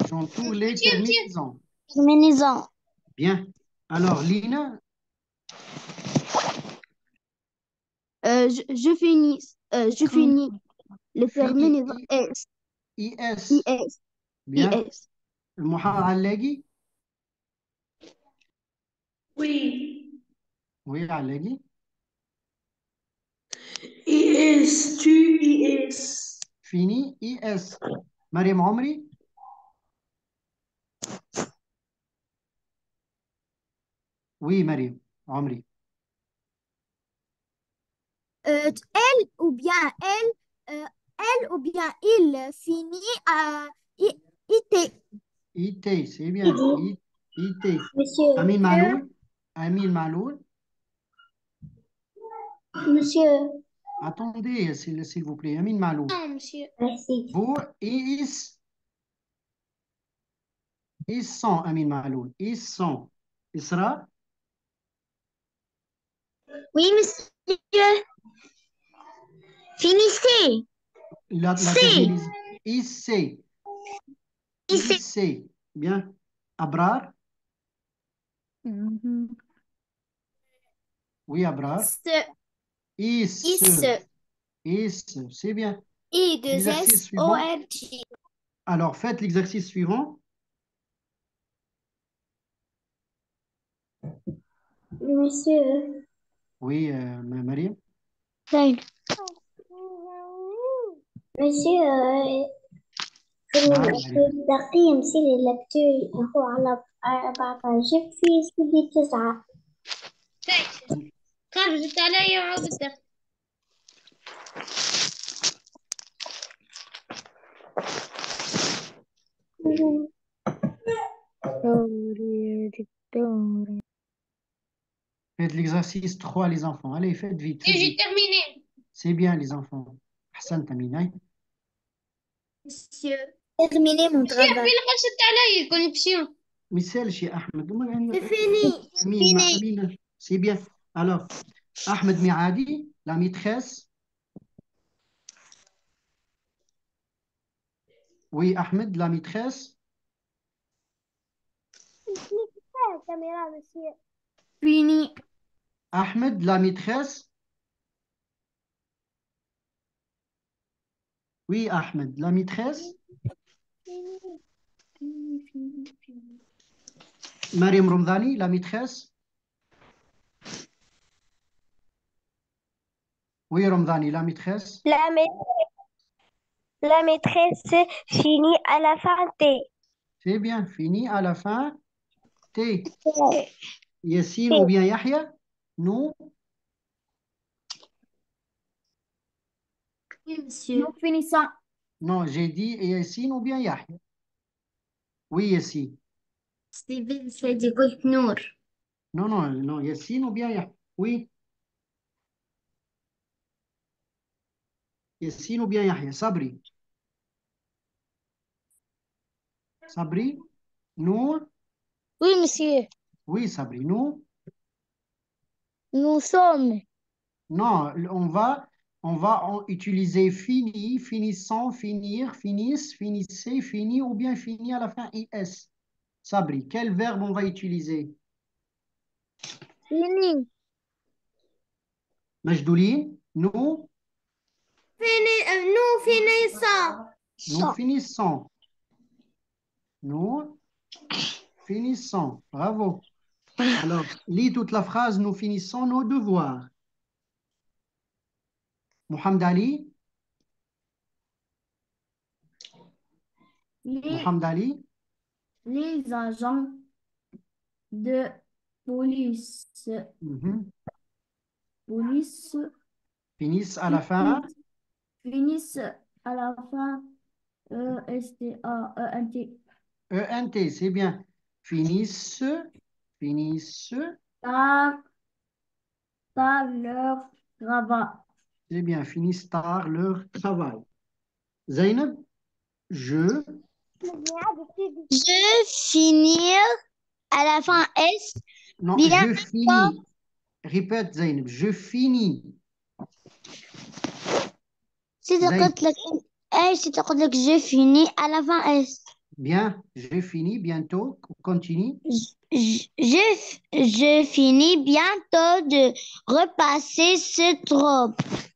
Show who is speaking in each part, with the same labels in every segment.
Speaker 1: J'entoure les terminaisons.
Speaker 2: terminaison.
Speaker 1: Bien. Alors, Lina,
Speaker 2: Je finis les
Speaker 1: fini
Speaker 2: terminaisons S,
Speaker 1: IS.
Speaker 2: IS,
Speaker 1: Bien.
Speaker 2: IS.
Speaker 1: Mohamed Alleghi.
Speaker 3: Oui.
Speaker 1: Oui, Alleghi.
Speaker 3: IS, tu IS.
Speaker 1: Fini IS. Mariam Omri. Oui, Mariam Omri.
Speaker 2: Elle ou bien elle ou bien il finit à IT.
Speaker 1: IT, c'est bien. IT.
Speaker 2: Monsieur.
Speaker 1: Amin Maloul. Amin Maloul.
Speaker 2: Monsieur.
Speaker 1: Attendez, s'il vous plaît. Amin Maloul.
Speaker 2: Non, monsieur. Merci.
Speaker 1: Vous, ils sont, Amin Maloul. Ils sont. Isra.
Speaker 2: Oui, monsieur. Finissez.
Speaker 1: La
Speaker 2: C.
Speaker 1: terminaison. IC.
Speaker 2: Finissez.
Speaker 1: IC. Bien. Abrar.
Speaker 2: Mhm.
Speaker 1: Oui, Abrar.
Speaker 2: S.
Speaker 1: Is.
Speaker 2: Is.
Speaker 1: Is. C'est bien.
Speaker 2: I, 2
Speaker 1: L'exercice
Speaker 2: S, O,
Speaker 1: suivant.
Speaker 2: R, G.
Speaker 1: Alors, faites l'exercice suivant.
Speaker 2: Monsieur.
Speaker 1: Oui, Mariam.
Speaker 2: Monsieur, في
Speaker 1: نعم مريم.
Speaker 2: التقييم سيري اللاكتوري هو على 14 في سيدي 9. خرجت علي وعودت.
Speaker 1: Faites l'exercice 3, les enfants. Allez, faites vite, faites
Speaker 2: J'ai
Speaker 1: vite.
Speaker 2: terminé.
Speaker 1: C'est bien, les enfants. Hassan Tamina.
Speaker 2: Monsieur. Terminé mon travail. خرجت علي الكونكسيون.
Speaker 1: مثال شي أحمد.
Speaker 2: C'est fini.
Speaker 1: Amine. C'est bien. Alors, Ahmed Miadi, la maîtresse. Oui, Ahmed, la maîtresse.
Speaker 2: caméra, monsieur. Fini.
Speaker 1: Ahmed, la maîtresse. Oui, Ahmed, la maîtresse. Mariam Ramdani, la maîtresse. Oui, Ramdani, la maîtresse.
Speaker 2: La maîtresse finit à la fin T.
Speaker 1: C'est bien, fini à la fin. T. Yassine ou bien Yahya? Non.
Speaker 2: Oui, monsieur. Nous finissons.
Speaker 1: Non, j'ai dit Yassine ou bien Yahya. Oui, Yassine.
Speaker 2: Steven, c'est du قلت نور.
Speaker 1: Non, Yassine ou bien Yahya. Oui, Yassine ou bien Yahya. Sabri. Sabri? Nour?
Speaker 2: Oui, monsieur.
Speaker 1: Oui, Sabri. Nour?
Speaker 2: Nous sommes.
Speaker 1: Non, on va utiliser fini, finissant, finir, finisse, finissez, fini ou bien fini à la fin IS. Sabri, quel verbe on va utiliser?
Speaker 2: Fini.
Speaker 1: Majdoulin? Nous?
Speaker 2: Nous finissons.
Speaker 1: Nous finissons. Nous finissons. Bravo. Alors, lis toute la phrase. Nous finissons nos devoirs. Mohamed Ali? Mohamed Ali?
Speaker 2: Les agents de police,
Speaker 1: Mhm.
Speaker 2: police
Speaker 1: Finissent à la fin.
Speaker 2: finissent à la fin STAENT
Speaker 1: ENT, c'est bien. Finissent. Finissent.
Speaker 2: par, par leur travail.
Speaker 1: C'est bien. Finissent tard leur travail. Zainab? Je.
Speaker 2: Je finis à la fin S.
Speaker 1: Non,
Speaker 2: Bien.
Speaker 1: je finis. Répète, Zainab. Je finis.
Speaker 2: Si tu
Speaker 1: Zainab.
Speaker 2: قلت لك ايش تقول لك je finis à la fin S.
Speaker 1: Bien, j'ai fini bientôt. Continue.
Speaker 2: Je finis bientôt de repasser cette robe.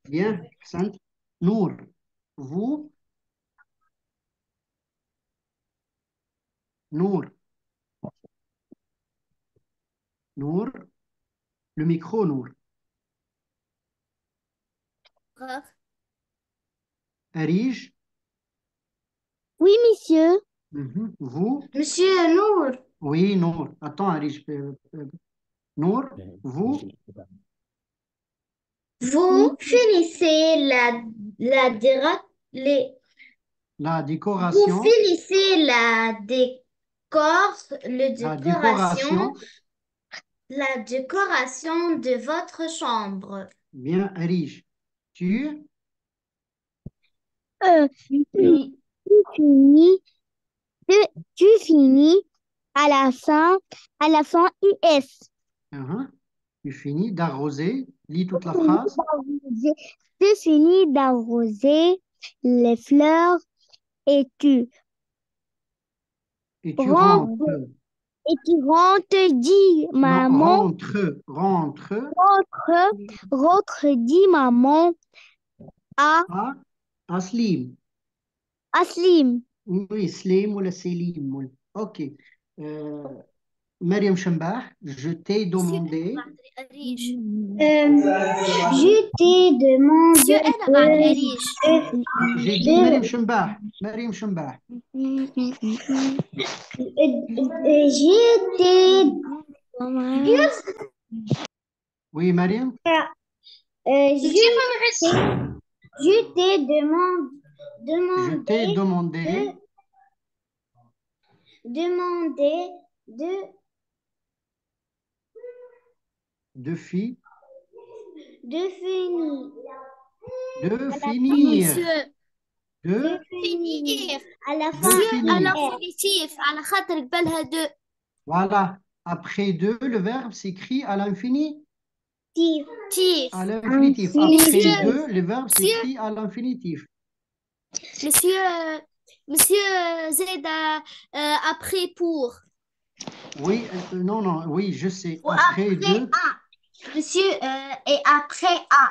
Speaker 1: Bien, Ahsant. Nour, vous, Nour, Nour, le micro, Nour. Arij,
Speaker 2: Oui, monsieur.
Speaker 1: vous,
Speaker 2: Monsieur Nour.
Speaker 1: oui, Nour. Attends, Arij. Nour, vous,
Speaker 2: Vous finissez la, déra- les,
Speaker 1: la
Speaker 2: vous
Speaker 1: décoration,
Speaker 2: finissez le
Speaker 1: la
Speaker 2: décoration,
Speaker 1: décoration.
Speaker 2: la décoration de votre chambre.
Speaker 1: Bien, Arij. Tu,
Speaker 2: Tu finis, tu finis à la fin US.
Speaker 1: uh-huh. Tu finis d'arroser. Lis toute la phrase.
Speaker 2: Tu finis d'arroser les fleurs et
Speaker 1: Et tu
Speaker 2: rentres,
Speaker 1: rentres.
Speaker 2: dis
Speaker 1: Non,
Speaker 2: maman,
Speaker 1: rentre, rentre
Speaker 2: dis maman à
Speaker 1: à Slim.
Speaker 2: Slim.
Speaker 1: Oui, Slim ou le Selim. Ok. Mariam Chambah, je t'ai demandé.
Speaker 2: Je t'ai demandé
Speaker 1: J'ai dit
Speaker 2: de,
Speaker 1: Mariam Chambah. Mariam Chambah.
Speaker 2: je t'ai
Speaker 1: Oui, Mariam.
Speaker 2: je t'ai
Speaker 1: Je t'ai demandé
Speaker 2: demandé de
Speaker 1: de fi-
Speaker 2: finir.
Speaker 1: de finir. De,
Speaker 2: finir. À la
Speaker 1: de
Speaker 2: fin,
Speaker 1: finir.
Speaker 2: l'infinitif. على خاطر قبلها de.
Speaker 1: Voilà. Après de, le verbe s'écrit à l'infini.
Speaker 2: Tif.
Speaker 1: À l'infinitif. Après
Speaker 2: Monsieur,
Speaker 1: de, le verbe s'écrit à l'infinitif.
Speaker 2: monsieur Zed après pour.
Speaker 1: Oui, non, non, oui, je sais.
Speaker 2: Ou
Speaker 1: Après
Speaker 2: après
Speaker 1: de,
Speaker 2: A. Monsieur, et après A.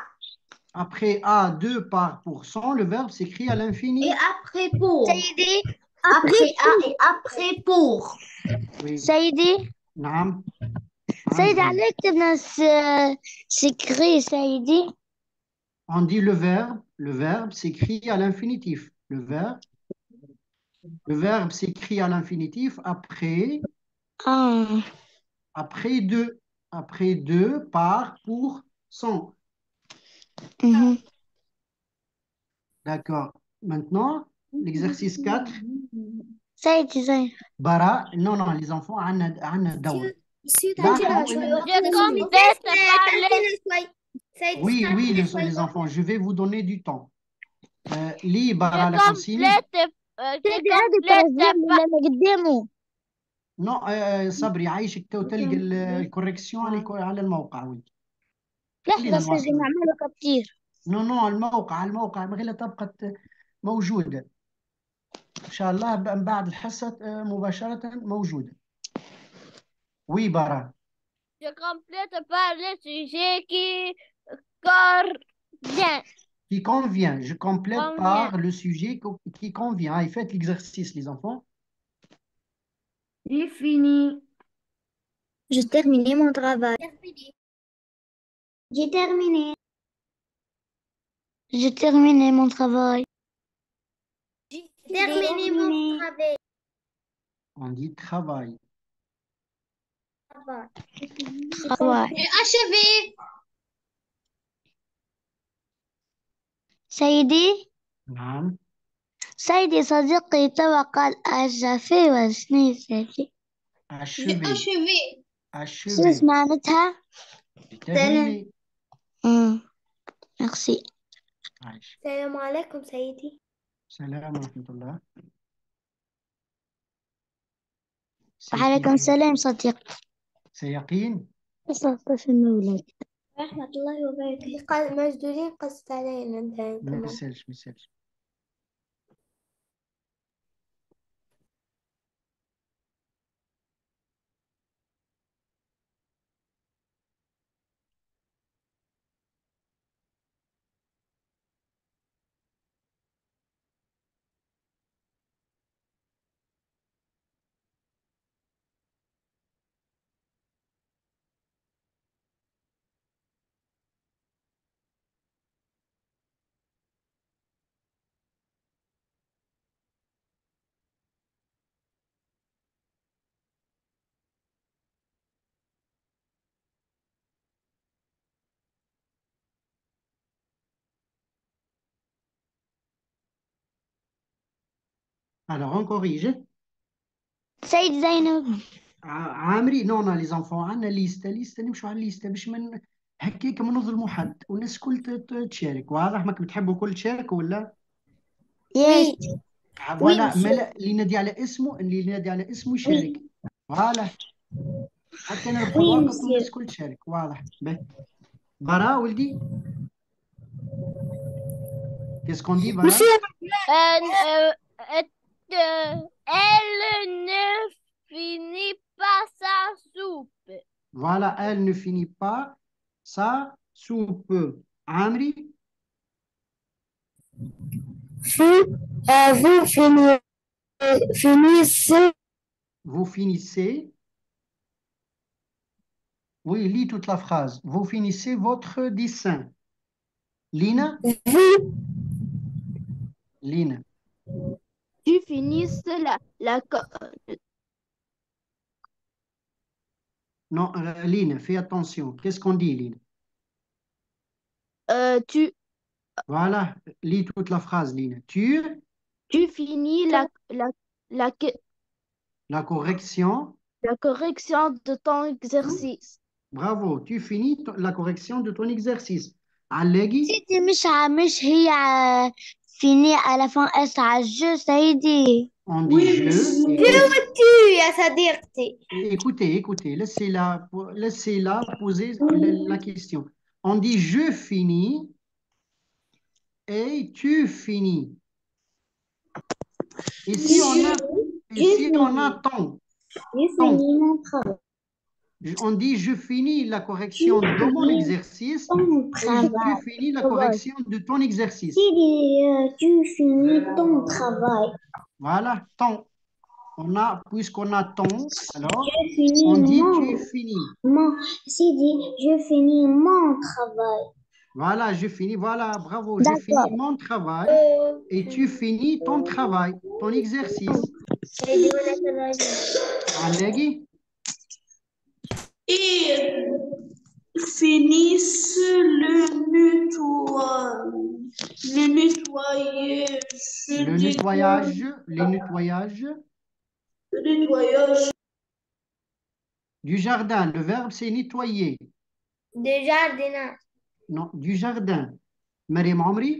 Speaker 1: après A, 2 par pourcent, le verbe s'écrit à
Speaker 2: Et
Speaker 1: l'infini.
Speaker 2: après pour. Saïdi. Après A et après pour.
Speaker 1: Oui.
Speaker 2: Saïdi.
Speaker 1: نعم
Speaker 2: سيد
Speaker 1: عندهم.
Speaker 2: عليك ناس سكري سيدي.
Speaker 1: On dit le verbe s'écrit à l'infinitif. Le verbe s'écrit à l'infinitif
Speaker 2: Ah.
Speaker 1: après deux. Après deux par pour cent.
Speaker 2: Mhm.
Speaker 1: D'accord. Maintenant, l'exercice 4.
Speaker 2: سيدي زين.
Speaker 1: Bara, non, non, les enfants, عنا دور.
Speaker 2: Monsieur,
Speaker 1: لاحظوا
Speaker 2: شوي
Speaker 1: إن-
Speaker 2: Je complète pas le.
Speaker 1: Oui, oui, les enfants, je vais vous donner du temps. لي برا la consigne.
Speaker 2: سيدي هذه التوزيع اللي أنا قدامه.
Speaker 1: Non, صبري عايشك تو تلقى الكوريكسيون على الموقع وانت. خلينا
Speaker 2: لحظة سيدي
Speaker 1: نواصل.
Speaker 2: نعمله كتير.
Speaker 1: نو نو الموقع من غير تبقى موجودة إن شاء الله من بعد الحصة مباشرة موجودة. وي برا.
Speaker 2: Je complète pas le sujet qui convient.
Speaker 1: Qui convient. Je complète
Speaker 2: Convient.
Speaker 1: par le sujet qui convient. Allez, faites l'exercice, les enfants.
Speaker 2: J'ai fini. J'ai terminé mon travail. J'ai terminé. J'ai terminé mon travail. J'ai terminé mon travail.
Speaker 1: On dit travail.
Speaker 2: Travail. J'ai achevé. سيدي
Speaker 1: نعم.
Speaker 2: سيدي صديقي توا قال أشافي وشني سيدي
Speaker 1: Achevé.
Speaker 2: شو
Speaker 1: Achevé.
Speaker 2: معناتها؟
Speaker 1: Terminé.
Speaker 2: ميرسي.
Speaker 1: عايش.
Speaker 2: السلام عليكم سيدي.
Speaker 1: السلام ورحمة الله.
Speaker 2: وعليكم السلام صديقي.
Speaker 1: سيقين.
Speaker 2: صفصف المولد. ورحمة الله وبركاته. قال مجدولين قصت علينا انت
Speaker 1: ما يسالش. Alors, on corrige.
Speaker 2: سيد زينب.
Speaker 1: عامري نونا لي زونفون عندنا ليسته نمشوا على الليسته باش من هكاك ما نظلموا حد والناس الكل تشارك. واضح ماك بتحبوا الكل تشاركوا ولا؟
Speaker 2: Yes. Oui,
Speaker 1: فوالا
Speaker 2: monsieur.
Speaker 1: ملا اللي ينادي على اسمه اللي ينادي على اسمه يشارك.
Speaker 2: Oui,
Speaker 1: فوالا حتى نربحوا
Speaker 2: oui,
Speaker 1: الوقت والناس
Speaker 2: monsieur.
Speaker 1: الكل تشارك. واضح به. براء ولدي كيسكون دي براء؟
Speaker 2: Monsieur. Elle ne finit pas sa soupe.
Speaker 1: Voilà, elle ne finit pas sa soupe. عامري
Speaker 2: Vous finissez.
Speaker 1: vous finissez. Oui, lis toute la phrase. Vous finissez votre dessin. Lina?
Speaker 2: Vous,
Speaker 1: Lina.
Speaker 2: tu finisses
Speaker 1: Non, Lina, fais attention. Qu'est-ce qu'on dit, Lina?
Speaker 2: tu,
Speaker 1: Voilà, lis toute la phrase, Lina.
Speaker 2: tu finis la,
Speaker 1: La correction.
Speaker 2: la correction de ton exercice.
Speaker 1: Bravo, tu finis la correction de ton exercice. علقي.
Speaker 2: سيدي مش هي فيني على فان اس على الجو سيدي.
Speaker 1: On dit
Speaker 3: Oui,
Speaker 1: je.
Speaker 3: monsieur.
Speaker 2: tu يا صديقتي.
Speaker 1: Écoutez, écoutez, laissez-la poser la question. On dit je finis et tu finis. Ici, on a ton. Ton. On dit je finis la correction de mon exercice
Speaker 2: ton
Speaker 1: et tu
Speaker 2: travail.
Speaker 1: finis la correction de ton exercice.
Speaker 2: Sidi, tu finis ton travail.
Speaker 1: Voilà, ton. Puisqu'on a ton, alors
Speaker 2: Je finis
Speaker 1: on dit
Speaker 2: mon,
Speaker 1: tu finis.
Speaker 2: Sidi, je finis mon travail.
Speaker 1: Voilà, je finis. Voilà, bravo. Je finis
Speaker 2: D'accord.
Speaker 1: mon travail et tu finis ton travail, ton exercice.
Speaker 2: سيدي ولا تراجع.
Speaker 1: علقي.
Speaker 3: Et finissent le nettoyage.
Speaker 1: Le nettoyage, les nettoyages
Speaker 3: Le nettoyage.
Speaker 1: du jardin. Le verbe, c'est nettoyer.
Speaker 2: De jardinage.
Speaker 1: Non, du jardin. Mariam Amri,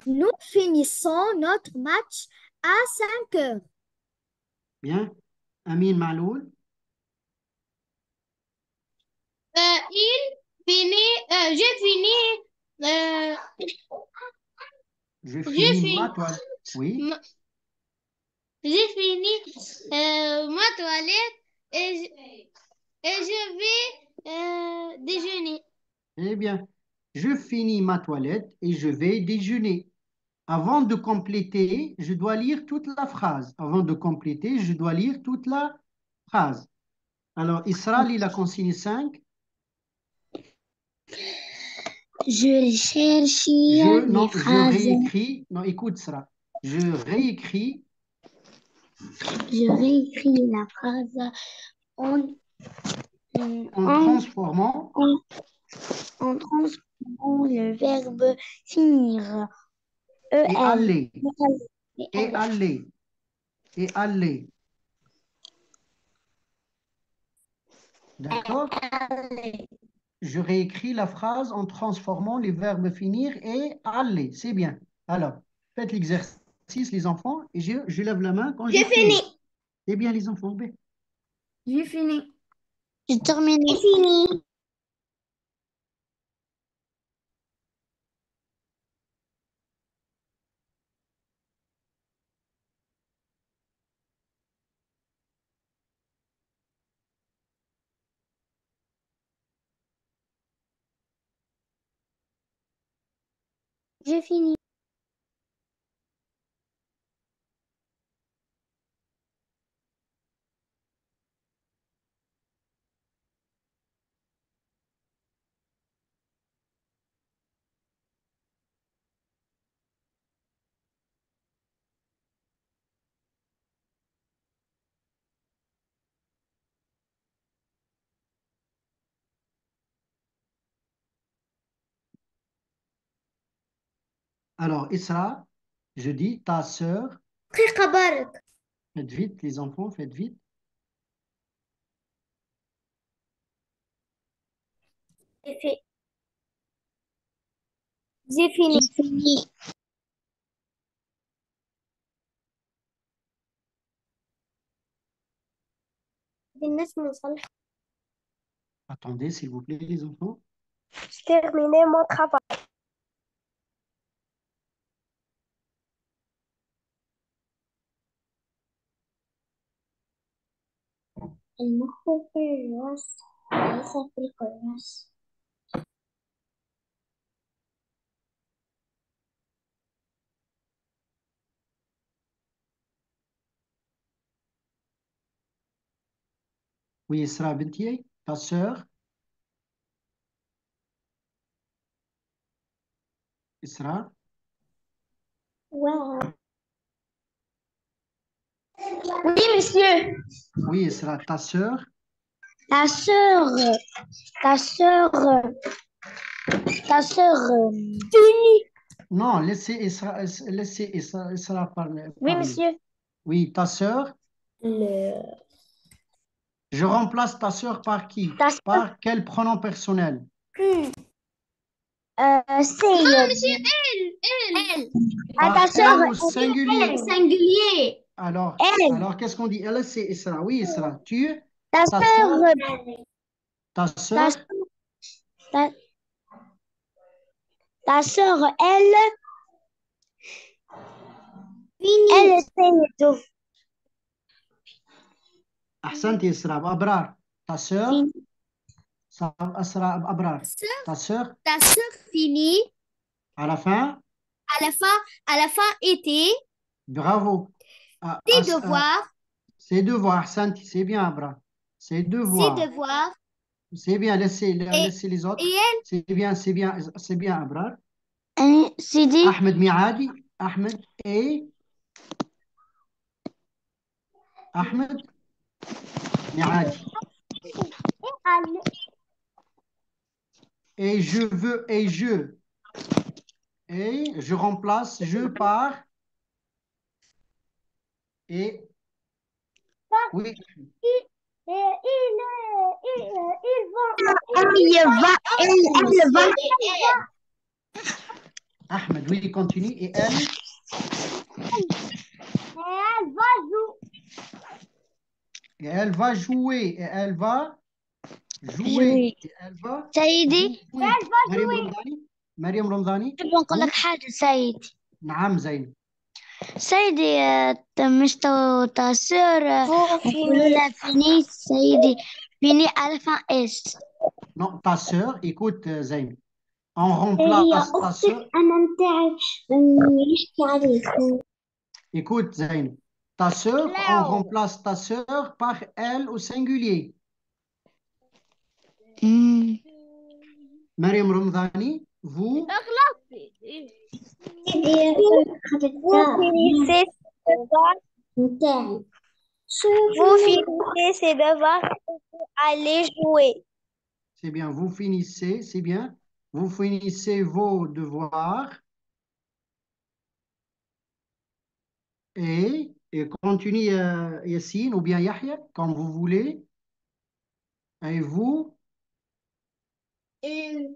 Speaker 2: Nous finissons notre match à 5 heures.
Speaker 1: bien. Amin Maloul,
Speaker 2: Je finis,
Speaker 1: je
Speaker 2: je
Speaker 1: finis ma
Speaker 2: finis,
Speaker 1: toile. Oui,
Speaker 2: j'ai fini ma toilette et je vais déjeuner.
Speaker 1: eh bien. Je finis ma toilette et je vais déjeuner. Avant de compléter, je dois lire toute la phrase. Avant de compléter, je dois lire toute la phrase. Alors, Isra lit la consigne 5.
Speaker 2: Je cherche
Speaker 1: Non,
Speaker 2: les
Speaker 1: je
Speaker 2: phrases.
Speaker 1: réécris. Non, écoute, Isra. Je réécris
Speaker 2: Je réécris la phrase en,
Speaker 1: en
Speaker 2: en,
Speaker 1: transformant
Speaker 2: en, en transformant le verbe finir.
Speaker 1: et
Speaker 2: EL.
Speaker 1: aller, et aller, et aller. D'accord? Je réécris la phrase en transformant les verbes finir et aller. C'est bien. Alors, faites l'exercice, les enfants, et je lève la main quand j'ai fini. C'est bien, les enfants. Ben.
Speaker 2: J'ai fini. J'ai terminé. J'ai fini. J'ai fini.
Speaker 1: Alors, Isra, Je dis ta sœur.
Speaker 2: دقيقة بارك.
Speaker 1: Faites vite, les enfants, faites vite.
Speaker 2: J'ai fini. بالنسبة لصالح
Speaker 1: Attendez, s'il vous plaît, les enfants.
Speaker 2: J'ai terminé mon travail. المخ في الراس ليس في الكراس.
Speaker 1: Oui, Isra Bentier, ta sœur. Isra.
Speaker 2: واو. Oui, monsieur.
Speaker 1: Oui, Isra, ta sœur.
Speaker 2: Ta sœur, ta sœur, ta sœur. Fini.
Speaker 1: Non, laissez Isra parler.
Speaker 2: Oui, monsieur.
Speaker 1: Oui, ta sœur.
Speaker 2: Le...
Speaker 1: Je remplace ta sœur par qui?
Speaker 2: Ta sœur.
Speaker 1: Par quel pronom personnel?
Speaker 2: C'est. Non, monsieur, elle. Ah,
Speaker 1: Par
Speaker 2: ta sœur.
Speaker 1: elle au singulier.
Speaker 2: Elle, singulier.
Speaker 1: Alors,
Speaker 2: Elle.
Speaker 1: alors qu'est-ce qu'on dit? Elle, c'est Isra. Oui, Isra. Tu,
Speaker 2: Ta
Speaker 1: ta
Speaker 2: sœur.
Speaker 1: sœur, ta
Speaker 2: Ta
Speaker 1: sœur.
Speaker 2: sœur. Ta, ta sœur, elle. Elle, c'est tout.
Speaker 1: أحسنت يا إسراء أبرار. Ta sœur.
Speaker 2: Fini.
Speaker 1: أسرع أبرار. Ta sœur.
Speaker 2: Ta sœur finit
Speaker 1: À la fin.
Speaker 2: à la fin était
Speaker 1: Bravo.
Speaker 2: tes devoirs,
Speaker 1: Ses devoirs. أحسنت. C'est bien أبرار. Ses
Speaker 2: ses
Speaker 1: devoirs.
Speaker 2: devoirs
Speaker 1: C'est bien. Laissez les autres.
Speaker 2: et elle.
Speaker 1: C'est bien أبرار.
Speaker 2: C'est dit.
Speaker 1: أحمد ميعادي. أحمد أحمد ميعادي. Et je veux, et je remplace je par, et, oui,
Speaker 2: Elle va.
Speaker 1: Ahmed, oui, continue, et elle,
Speaker 2: Elle va jouer.
Speaker 1: et elle va jouer, et elle va
Speaker 2: سيدي.
Speaker 1: jouer. مريم رمضاني. مريم رمضاني.
Speaker 2: بنقول لك حاجة سيدي.
Speaker 1: نعم زين.
Speaker 2: سيدي مش ta sœur نقولوا لها فيني سيدي فيني à la fin S.
Speaker 1: Non, ta sœur, écoute Zayn, on remplace ta sœur.
Speaker 2: أنا متعب يحكي عليك.
Speaker 1: Écoute Zayn, ta sœur, on remplace ta sœur par elle au singulier. Mariam Ramdani, vous.
Speaker 2: Vous finissez ces devoirs pour aller jouer.
Speaker 1: C'est bien, vous finissez, c'est bien. Vous finissez vos devoirs. Et continue Yassine ou bien Yahya, comme vous voulez. Et vous. Et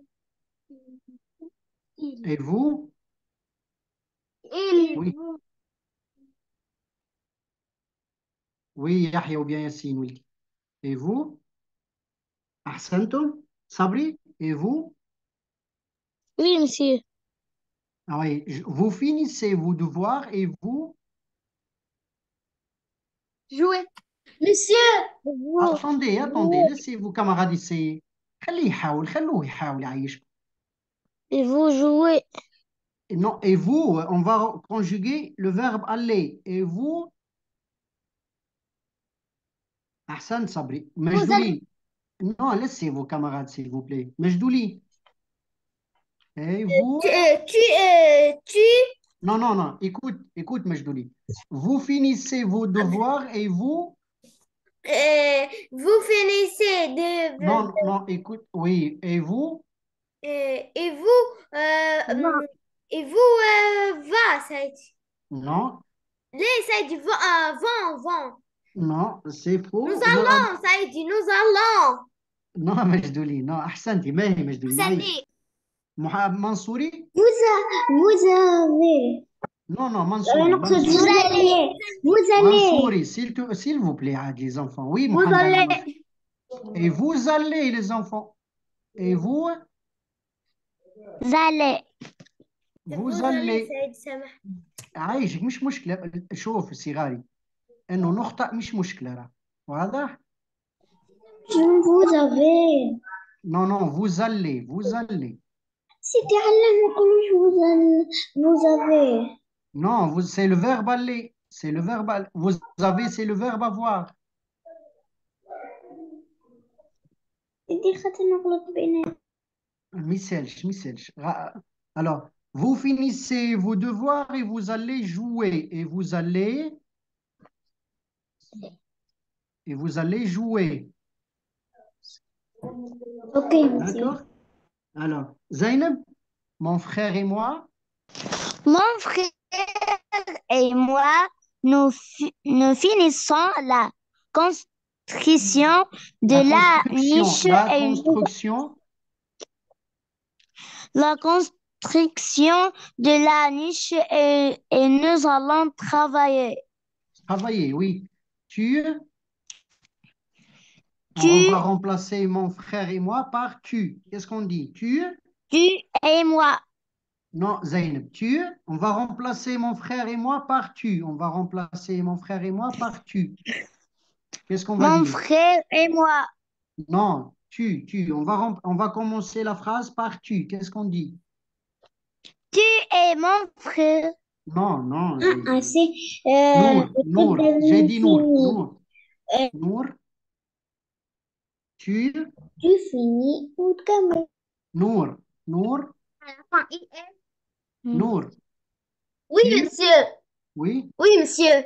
Speaker 1: vous. Oui. Oui, Yahya ou bien Yassine, oui. Et vous? Ahsantum, Sabri, et vous?
Speaker 2: Oui, monsieur.
Speaker 1: Ah oui, vous finissez vos devoirs et vous?
Speaker 2: Jouer. Monsieur.
Speaker 1: Attendez, laissez vos camarades essayer. خليه يحاول خلوه يحاول يعيش.
Speaker 2: Et vous jouez.
Speaker 1: Non, et vous, on va conjuguer le verbe aller. Et vous? Ahsan Sabri. Majdouli. Non, laissez vos camarades, s'il vous plaît. Majdouli. Et vous?
Speaker 2: Tu.
Speaker 1: Non, écoute, Majdouli. Vous finissez vos devoirs et vous?
Speaker 2: Vous finissez de.
Speaker 1: Non, écoute, oui. Et vous?
Speaker 2: Et vous. Et vous va, ça a été.
Speaker 1: Non,
Speaker 3: ليه سيدي vent.
Speaker 1: non, c'est faux.
Speaker 3: Nous allons سيدي nous allons.
Speaker 1: Non, مجدولي. Non, أحسنتي. ما هي مجدولي. معليش.
Speaker 3: سندي.
Speaker 1: منصوري.
Speaker 2: Vous avez.
Speaker 1: Non, non, Mansouri.
Speaker 2: نقصد
Speaker 1: Mansouri.
Speaker 2: vous allez. Vous allez.
Speaker 1: Mansouri, s'il vous plaît, عاد, les enfants. Oui,
Speaker 3: Vous
Speaker 1: Mohamed.
Speaker 3: allez.
Speaker 1: Et vous allez, les enfants. Et vous,
Speaker 2: Vous allez.
Speaker 1: vous allez.
Speaker 3: سيدي سامح.
Speaker 1: عايشك مش مشكلة. شوف صغاري إنه نخطأ مش مشكلة راه. واضح؟
Speaker 2: Vous avez.
Speaker 1: Non, non, vous allez, vous allez.
Speaker 2: سيدي علاه ما نقولوش vous avez.
Speaker 1: Non, c'est le verbe aller. C'est le verbe aller. Vous avez, c'est le verbe avoir.
Speaker 2: سيدي خاطر نغلط بين.
Speaker 1: Michel. Alors, vous finissez vos devoirs et vous allez jouer. Et vous allez jouer.
Speaker 2: Ok, monsieur.
Speaker 1: D'accord? Alors, Zainab, mon frère et moi,
Speaker 2: Mon frère et moi, nous finissons la construction de la niche
Speaker 1: la
Speaker 2: et
Speaker 1: construction,
Speaker 2: la construction de la niche et nous allons travailler.
Speaker 1: travailler, oui. Tu,
Speaker 2: Tu.
Speaker 1: on va remplacer mon frère et moi par tu. Qu'est-ce qu'on dit? Tu?
Speaker 2: Tu et moi.
Speaker 1: Non, Zainab, tu. On va remplacer mon frère et moi par tu. On va remplacer mon frère et moi par tu. Qu'est-ce qu'on va
Speaker 2: Mon
Speaker 1: dire?
Speaker 2: frère et moi.
Speaker 1: Non, tu. On va commencer la phrase par tu. Qu'est-ce qu'on dit?
Speaker 2: Tu et mon frère.
Speaker 1: Non, non.
Speaker 2: c'est.
Speaker 1: Nour. J'ai dit Nour. Nour. Tu.
Speaker 2: Tu finis ou tu
Speaker 1: Nour.
Speaker 3: À la fin, IS.
Speaker 1: Nour.
Speaker 3: Oui,
Speaker 1: Tu.
Speaker 3: monsieur.
Speaker 1: Oui.
Speaker 3: Oui, monsieur.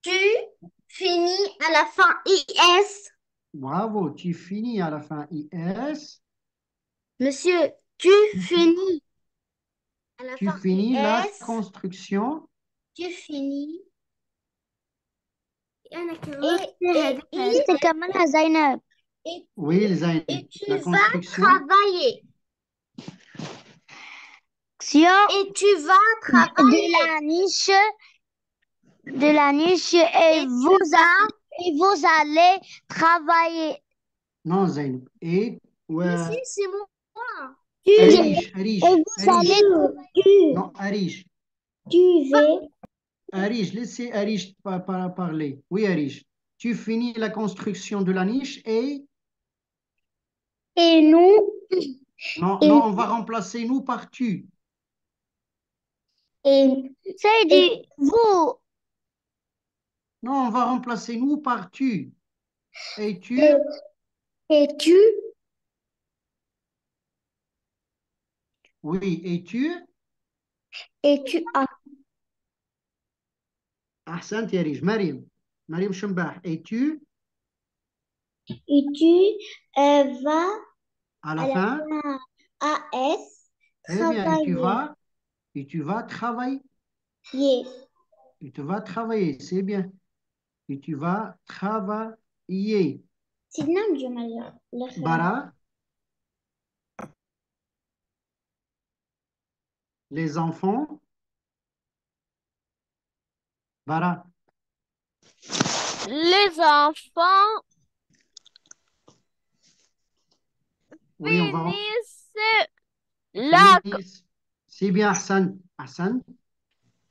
Speaker 3: Tu finis à la fin IS.
Speaker 1: Bravo. Tu finis à la fin IS.
Speaker 3: Monsieur, tu finis à la
Speaker 1: Tu
Speaker 3: fin
Speaker 1: finis la
Speaker 3: IS.
Speaker 1: construction.
Speaker 3: Tu finis.
Speaker 2: C'était comme la Zainab.
Speaker 1: Oui, Zainab.
Speaker 3: Et tu
Speaker 1: La
Speaker 3: vas
Speaker 1: construction.
Speaker 3: travailler. Et tu vas travailler.
Speaker 2: De la niche et vous allez travailler.
Speaker 1: Non, Zainab. Et.
Speaker 3: Monsieur, c'est moi.
Speaker 1: Arish.
Speaker 2: Vous allez.
Speaker 1: Non, Arish.
Speaker 2: Tu vas.
Speaker 1: Arish, laissez Arish parler. Oui, Arish. Tu finis la construction de la niche et...
Speaker 2: Et nous.
Speaker 1: Non, on va remplacer nous par tu.
Speaker 2: C'est dit vous.
Speaker 1: Non, on va remplacer nous par tu. Et tu...
Speaker 2: Et tu.
Speaker 1: Oui, et tu...
Speaker 2: Et tu as.
Speaker 1: Ahsant, Arish. Mariam Chambah. Et tu...
Speaker 2: Et tu vas.
Speaker 1: À la fin...
Speaker 2: AS.
Speaker 1: Eh bien, et tu vas travailler.
Speaker 2: Yes.
Speaker 1: Et tu vas travailler, c'est bien. Et tu vas travailler.
Speaker 2: C'est non, Jamal.
Speaker 1: Bara. Les enfants. Bara.
Speaker 3: Les enfants
Speaker 1: Oui, on va...
Speaker 3: finissent
Speaker 1: C'est bien, Hassan.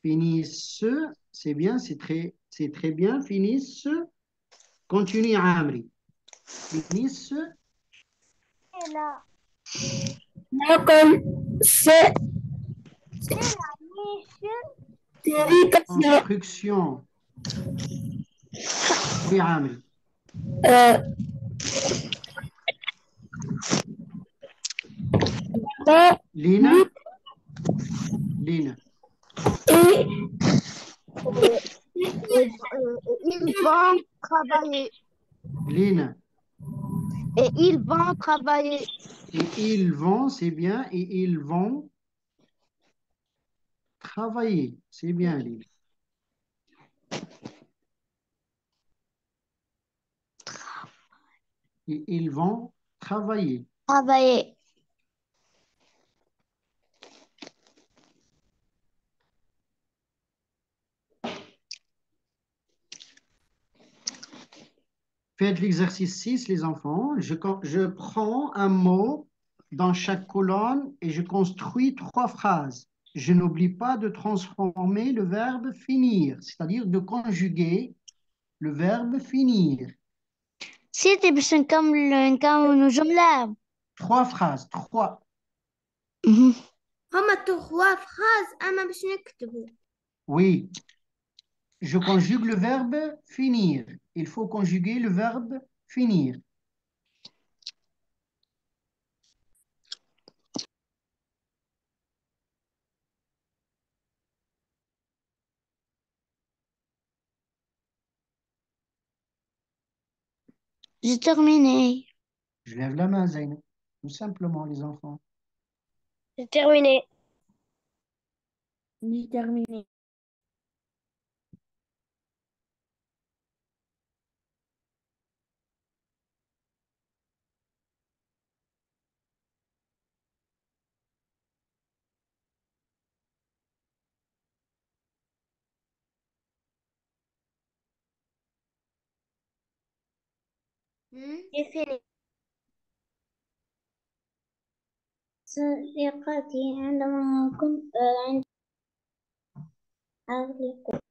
Speaker 1: Finissent, c'est bien, c'est très bien. Finissent. Continue, Amri. Finissent.
Speaker 2: Et là.
Speaker 3: c'est
Speaker 1: Construction. Oui, Amri. Lina.
Speaker 3: ils vont travailler.
Speaker 1: Lina.
Speaker 3: Et ils vont travailler.
Speaker 1: Et ils vont, c'est bien. Et ils vont travailler. C'est bien, Lily. Ils vont travailler.
Speaker 2: Travailler.
Speaker 1: Faites l'exercice 6, les enfants. Je prends un mot dans chaque colonne et je construis trois phrases. Je n'oublie pas de transformer le verbe finir, c'est-à-dire de conjuguer le verbe finir.
Speaker 2: سيدي باش نكونوا جملة.
Speaker 1: Trois phrases, trois.
Speaker 2: مهم.
Speaker 3: هما trois phrases أما باش نكتبوا.
Speaker 1: Oui, je conjugue le verbe finir. Il faut conjuguer le verbe finir.
Speaker 2: J'ai terminé.
Speaker 1: Je lève la main, Zainab. Tout simplement, les enfants.
Speaker 2: J'ai terminé.
Speaker 3: J'ai terminé. J'ai fini. صديقتي عندما كنت عند أغلق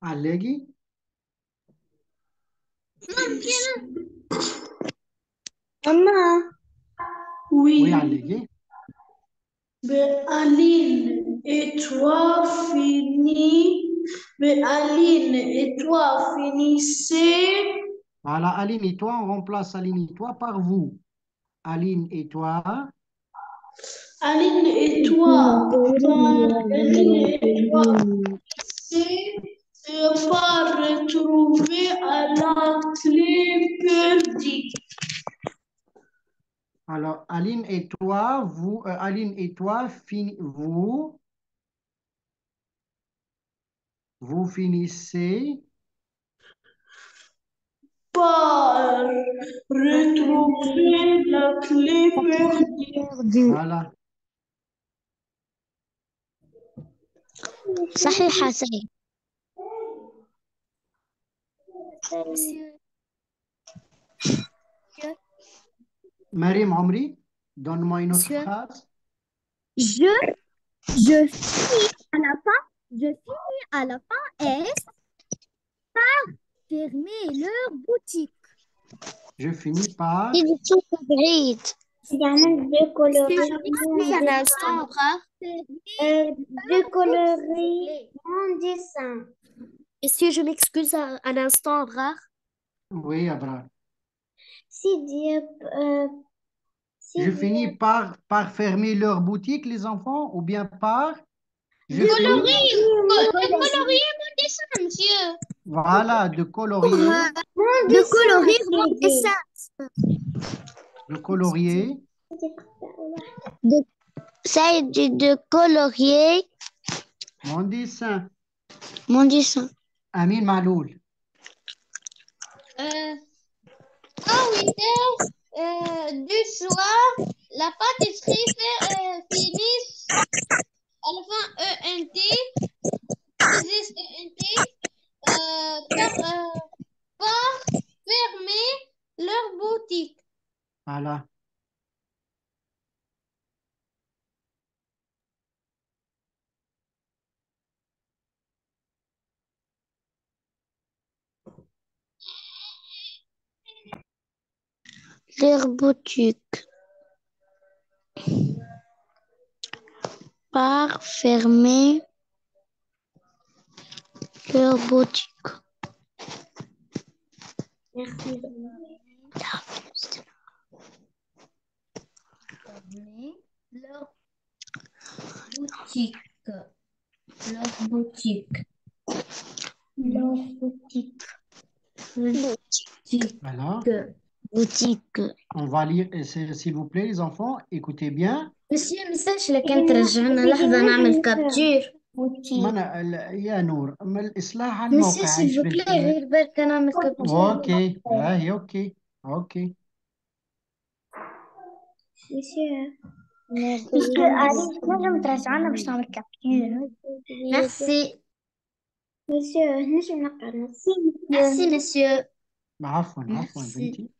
Speaker 1: Allegi?
Speaker 3: Maman.
Speaker 1: Oui,
Speaker 4: Oui,
Speaker 1: Allegi.
Speaker 4: mais Aline et toi finissez.
Speaker 1: Voilà, Aline et toi, on remplace Aline et toi par vous. Aline et toi.
Speaker 4: Aline et toi, finissez par retrouver à la clé perdue.
Speaker 1: Alors, Aline et toi, Aline et toi, vous finissez
Speaker 4: Par retrouver la clé perdue.
Speaker 2: Perdu.
Speaker 1: voilà.
Speaker 2: صحيح سيد.
Speaker 1: Marim Omri, donne-moi une autre
Speaker 3: Monsieur.
Speaker 1: phrase.
Speaker 3: Je finis à la fin S par fermer leur boutique.
Speaker 1: Je finis par.
Speaker 2: سيدي تشوف بعيد.
Speaker 3: Excusez-moi un instant,
Speaker 2: décolorer mon dessin.
Speaker 3: Est-ce que je m'excuse un instant, rare?
Speaker 1: Oui, Abra.
Speaker 2: سيدي
Speaker 1: Je finis par fermer leur boutique, les enfants, ou bien par. Je finis.
Speaker 2: colorer mon dessin, monsieur.
Speaker 1: Voilà, de colorier.
Speaker 3: De colorer mon dessin.
Speaker 1: De colorier.
Speaker 2: سيد de colorier
Speaker 1: Mon dessin.
Speaker 2: mon dessin.
Speaker 1: Amin Maloul.
Speaker 2: Winter, du soir, la pâtisserie finit à la fin ENT, existe ENT, par fermer leur boutique.
Speaker 1: Voilà.
Speaker 2: Leur boutique. par fermer leur boutique.
Speaker 3: Merci.
Speaker 2: Fermer
Speaker 3: Leur boutique. Leur boutique. Leur boutique. Boutique.
Speaker 1: Voilà.
Speaker 2: boutique.
Speaker 1: On va lire, s'il vous plaît, les enfants, écoutez bien.
Speaker 3: مسيو مساش لكن ترجعنا لحظة نعمل كابتشر.
Speaker 1: يا نور الإصلاح على
Speaker 3: مسيو
Speaker 1: الموقع ايش
Speaker 3: سيل بلاي
Speaker 1: بدك؟
Speaker 3: غير برك نعمل كابتشر.
Speaker 1: اوكي هاي اوكي اوكي
Speaker 3: مسيو علي نجم ترجعنا باش نعمل كابتشر. ميرسي. مسيو نجم نقرا. ميرسي مسيو.
Speaker 1: عفوا
Speaker 3: Merci.
Speaker 1: بنتي.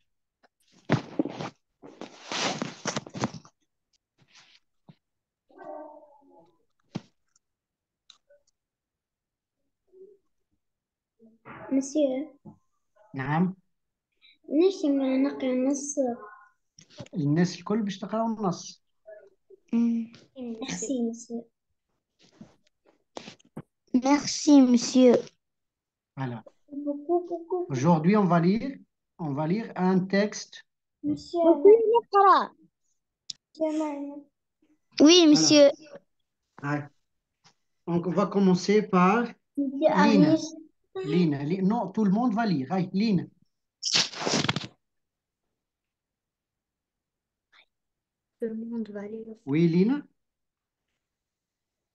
Speaker 3: مسيو
Speaker 1: نعم
Speaker 3: نجم نقرا النص.
Speaker 1: الناس الكل باش تقراو النص.
Speaker 3: ميرسي مسيو.
Speaker 2: Merci, monsieur.
Speaker 1: Voilà. Aujourd'hui, on va lire un texte.
Speaker 3: مسيو
Speaker 2: Oui, monsieur.
Speaker 1: Ouais. Donc, on va commencer par Lina. Non, tout le monde va lire. Allez, Lina.
Speaker 3: Tout le monde va lire.
Speaker 1: Oui, Lina.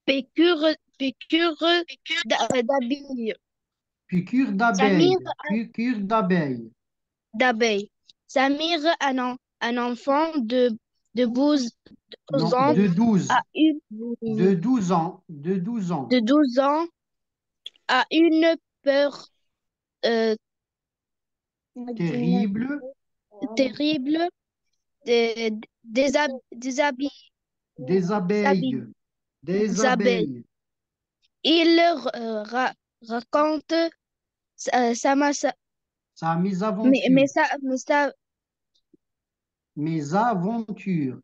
Speaker 5: Piqûre d'abeille.
Speaker 1: Piqûre d'abeille. Piqûre d'abeille.
Speaker 5: D'abeille. Samir, un enfant de 12
Speaker 1: Non,
Speaker 5: ans,
Speaker 1: de 12.
Speaker 5: a une,
Speaker 1: De 12 ans. De 12 ans.
Speaker 5: de 12 ans a une peur
Speaker 1: Terrible.
Speaker 5: terrible des abeilles.
Speaker 1: Des abeilles. Des abeilles.
Speaker 5: Il raconte sa
Speaker 1: Sa mésaventure. Mes aventures.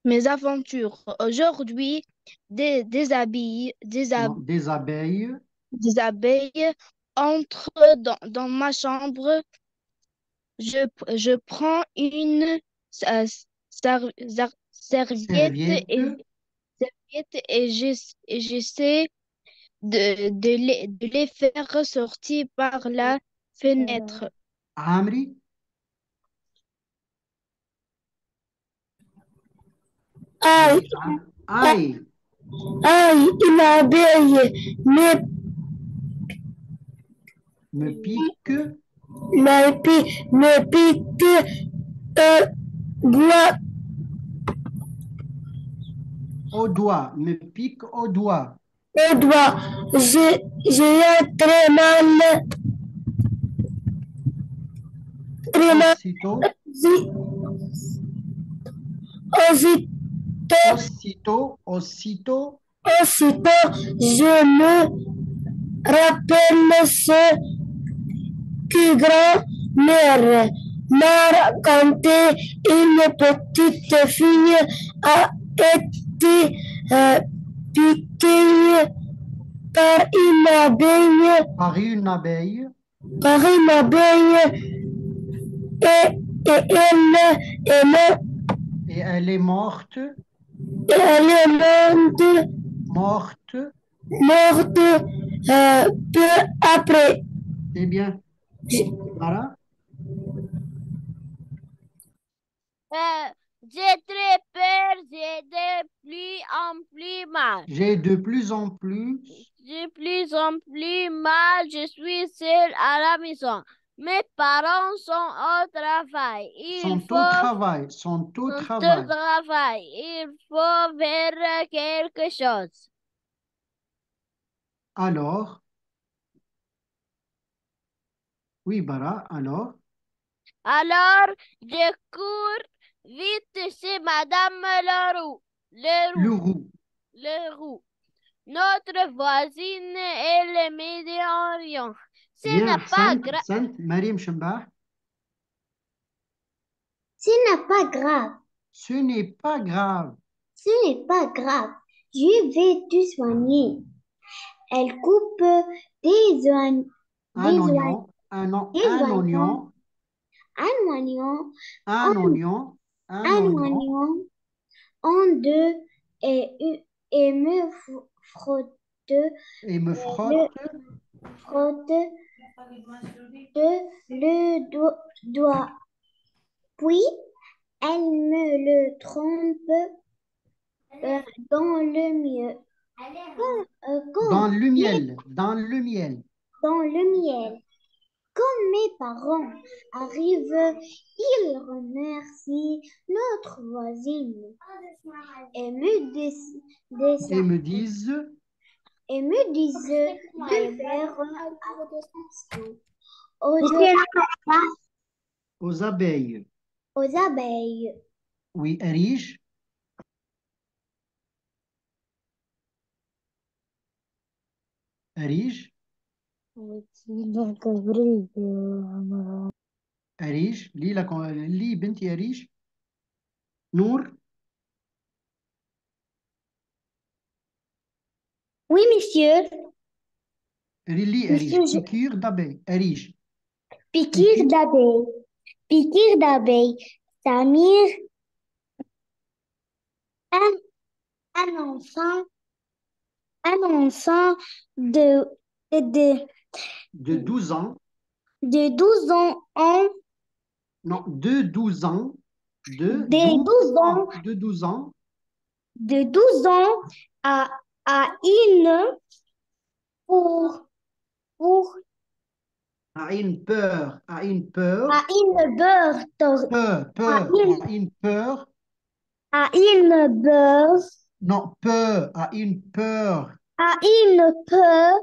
Speaker 5: mes aventures. Aujourd'hui, des
Speaker 1: Non, des abeilles.
Speaker 5: entrent dans ma chambre. Je prends une serviette
Speaker 1: Serviette.
Speaker 5: et j'essaie de les faire sortir par la fenêtre.
Speaker 1: Amri.
Speaker 4: Aïe,
Speaker 1: Aïe.
Speaker 4: aïe, l'abeille
Speaker 1: Me pique.
Speaker 4: me pique doigt
Speaker 1: Au doigt. Me pique au doigt.
Speaker 4: au doigt. J'ai très mal.
Speaker 1: Aussitôt. Aussitôt.
Speaker 4: Aussitôt, je me rappelle ce que grand-mère m'a raconté. Une petite fille a été piquée par une abeille. Et
Speaker 1: elle est morte.
Speaker 4: Elle est
Speaker 1: Morte.
Speaker 4: peu après.
Speaker 1: C'est bien. Voilà.
Speaker 6: J'ai très peur, j'ai de plus en plus mal.
Speaker 1: J'ai de plus en plus.
Speaker 6: De plus en plus mal, je suis seule à la maison. Mes parents sont au travail.
Speaker 1: Sont au travail.
Speaker 6: Il faut faire quelque chose.
Speaker 1: Alors. Oui, Bara, alors.
Speaker 6: Alors, je cours vite chez Madame Leroux. Notre voisine est le Méditerranéen. Ce n'est pas grave.
Speaker 1: Mariam Chambah.
Speaker 3: Ce n'est pas grave.
Speaker 1: Ce n'est pas grave.
Speaker 3: Ce n'est pas grave. Je vais te soigner. Elle coupe des oignons,
Speaker 1: Un
Speaker 3: des oignons,
Speaker 1: oignon,
Speaker 3: des
Speaker 1: un
Speaker 3: oignons,
Speaker 1: oignon,
Speaker 3: un oignon,
Speaker 1: un
Speaker 3: en,
Speaker 1: oignon, un
Speaker 3: un
Speaker 1: oignon,
Speaker 3: oignon en deux et me frotte
Speaker 1: et me
Speaker 3: le,
Speaker 1: frotte
Speaker 3: frotte doigt. Puis, elle me le trompe dans le mieux.
Speaker 1: dans
Speaker 3: Comme
Speaker 1: le
Speaker 3: mes-
Speaker 1: miel, dans le miel.
Speaker 3: dans le miel. Comme mes parents arrivent, ils remercient notre voisine et me,
Speaker 1: Et me disent
Speaker 3: et me disent de faire attention
Speaker 1: aux abeilles.
Speaker 3: aux abeilles.
Speaker 1: Oui, riche, riche, riche. لي بنتي ريش. نور.
Speaker 3: Oui, monsieur.
Speaker 1: لي ريش.
Speaker 3: Monsieur,
Speaker 1: piqûre d'abeille. ريش.
Speaker 3: piqûre d'abeille. Piqûre d'abeille. Samir, un, un enfant, un enfant de,
Speaker 1: De 12 ans.
Speaker 3: de 12 ans,
Speaker 1: Non, de 12 ans. De
Speaker 3: de 12 ans,
Speaker 1: De 12 ans.
Speaker 3: de 12 ans à une pour
Speaker 1: A une peur. A une peur.
Speaker 3: à une beurre,
Speaker 1: Peur. A une peur.
Speaker 3: à une beurre,
Speaker 1: Non, peur. A une peur
Speaker 3: à une peur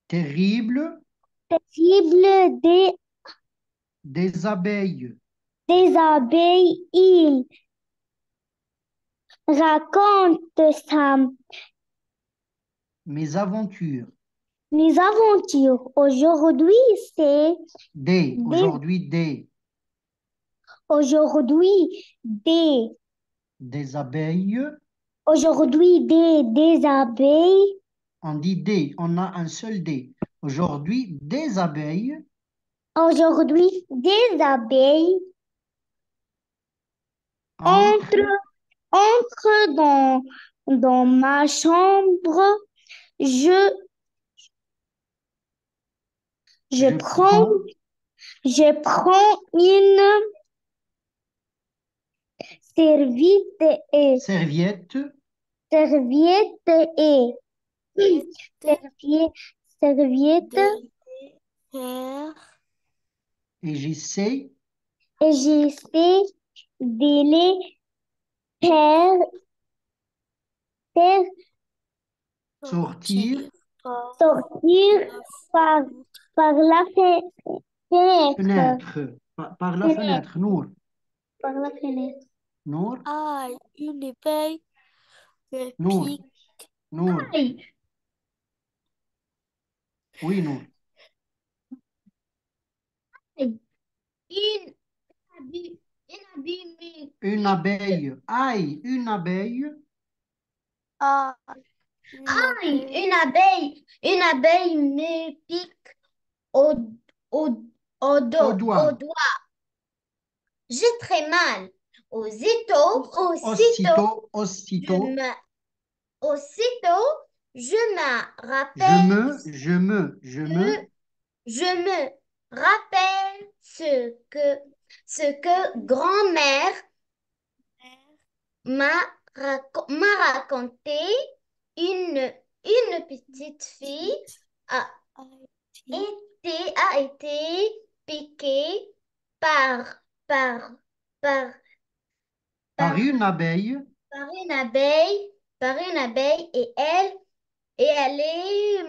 Speaker 1: terrible
Speaker 3: terrible
Speaker 1: des abeilles.
Speaker 3: des abeilles. Il raconte
Speaker 1: Mes aventures.
Speaker 3: mes aventures. Aujourd'hui, c'est
Speaker 1: Aujourd'hui, des
Speaker 3: aujourd'hui
Speaker 1: abeilles.
Speaker 3: aujourd'hui des abeilles.
Speaker 1: On dit des. On a un seul des. Aujourd'hui, des abeilles
Speaker 3: Aujourd'hui, des abeilles
Speaker 1: entrent
Speaker 3: entrent dans ma chambre. Je, je
Speaker 1: Je
Speaker 3: prends,
Speaker 1: prends
Speaker 3: je prends une serviette et
Speaker 1: serviette
Speaker 3: serviette et serviette
Speaker 1: et j'essaie
Speaker 3: et j'essaie de les faire
Speaker 1: sortir
Speaker 3: sortir par, par la fenêtre.
Speaker 1: fenêtre. Par la fenêtre. Nour.
Speaker 3: Par la fenêtre.
Speaker 1: Nour.
Speaker 5: Ah, une abeille me
Speaker 1: Nour.
Speaker 5: pique.
Speaker 1: Nour. Oui, Nour.
Speaker 3: Une abeille,
Speaker 1: Une abeille. Aïe, une abeille.
Speaker 5: Ah, une abeille.
Speaker 3: une abeille me pique au, au,
Speaker 1: Au doigt.
Speaker 3: J'ai très mal. Aussitôt,
Speaker 1: Aussitôt.
Speaker 3: je me rappelle, je me rappelle ce que grand-mère m'a raconté. Une petite fille a été piquée par, par, par,
Speaker 1: Par une abeille.
Speaker 3: par une abeille et elle est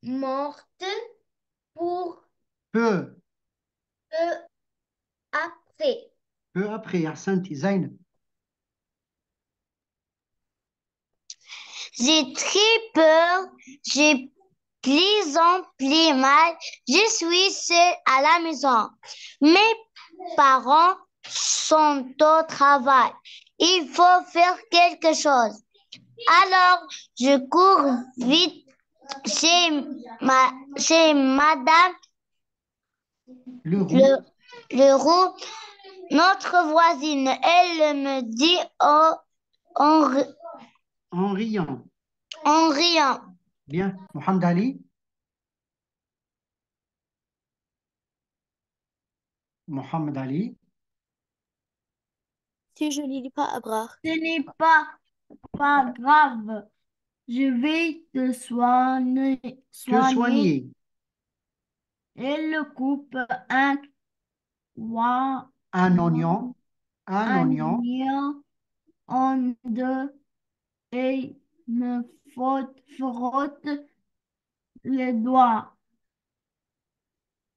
Speaker 3: morte pour
Speaker 1: Peu
Speaker 3: après.
Speaker 1: Peu après. Ahsanti, Zainab.
Speaker 2: J'ai très peur, j'ai plus en plus mal, je suis seule à la maison. Mes parents sont au travail. Il faut faire quelque chose. Alors, je cours vite chez Madame
Speaker 1: Leroux,
Speaker 2: Leroux, notre voisine. Elle me dit en
Speaker 1: en riant.
Speaker 2: riant.
Speaker 1: Bien. Mohamed Ali. Mohamed Ali.
Speaker 5: Si je ne lis pas Abrar.
Speaker 7: Ce n'est pas grave. Je vais te soigner.
Speaker 1: Te soigner.
Speaker 7: Elle coupe un
Speaker 1: Un oignon. Un oignon.
Speaker 7: oignon en deux et me frotte les doigts.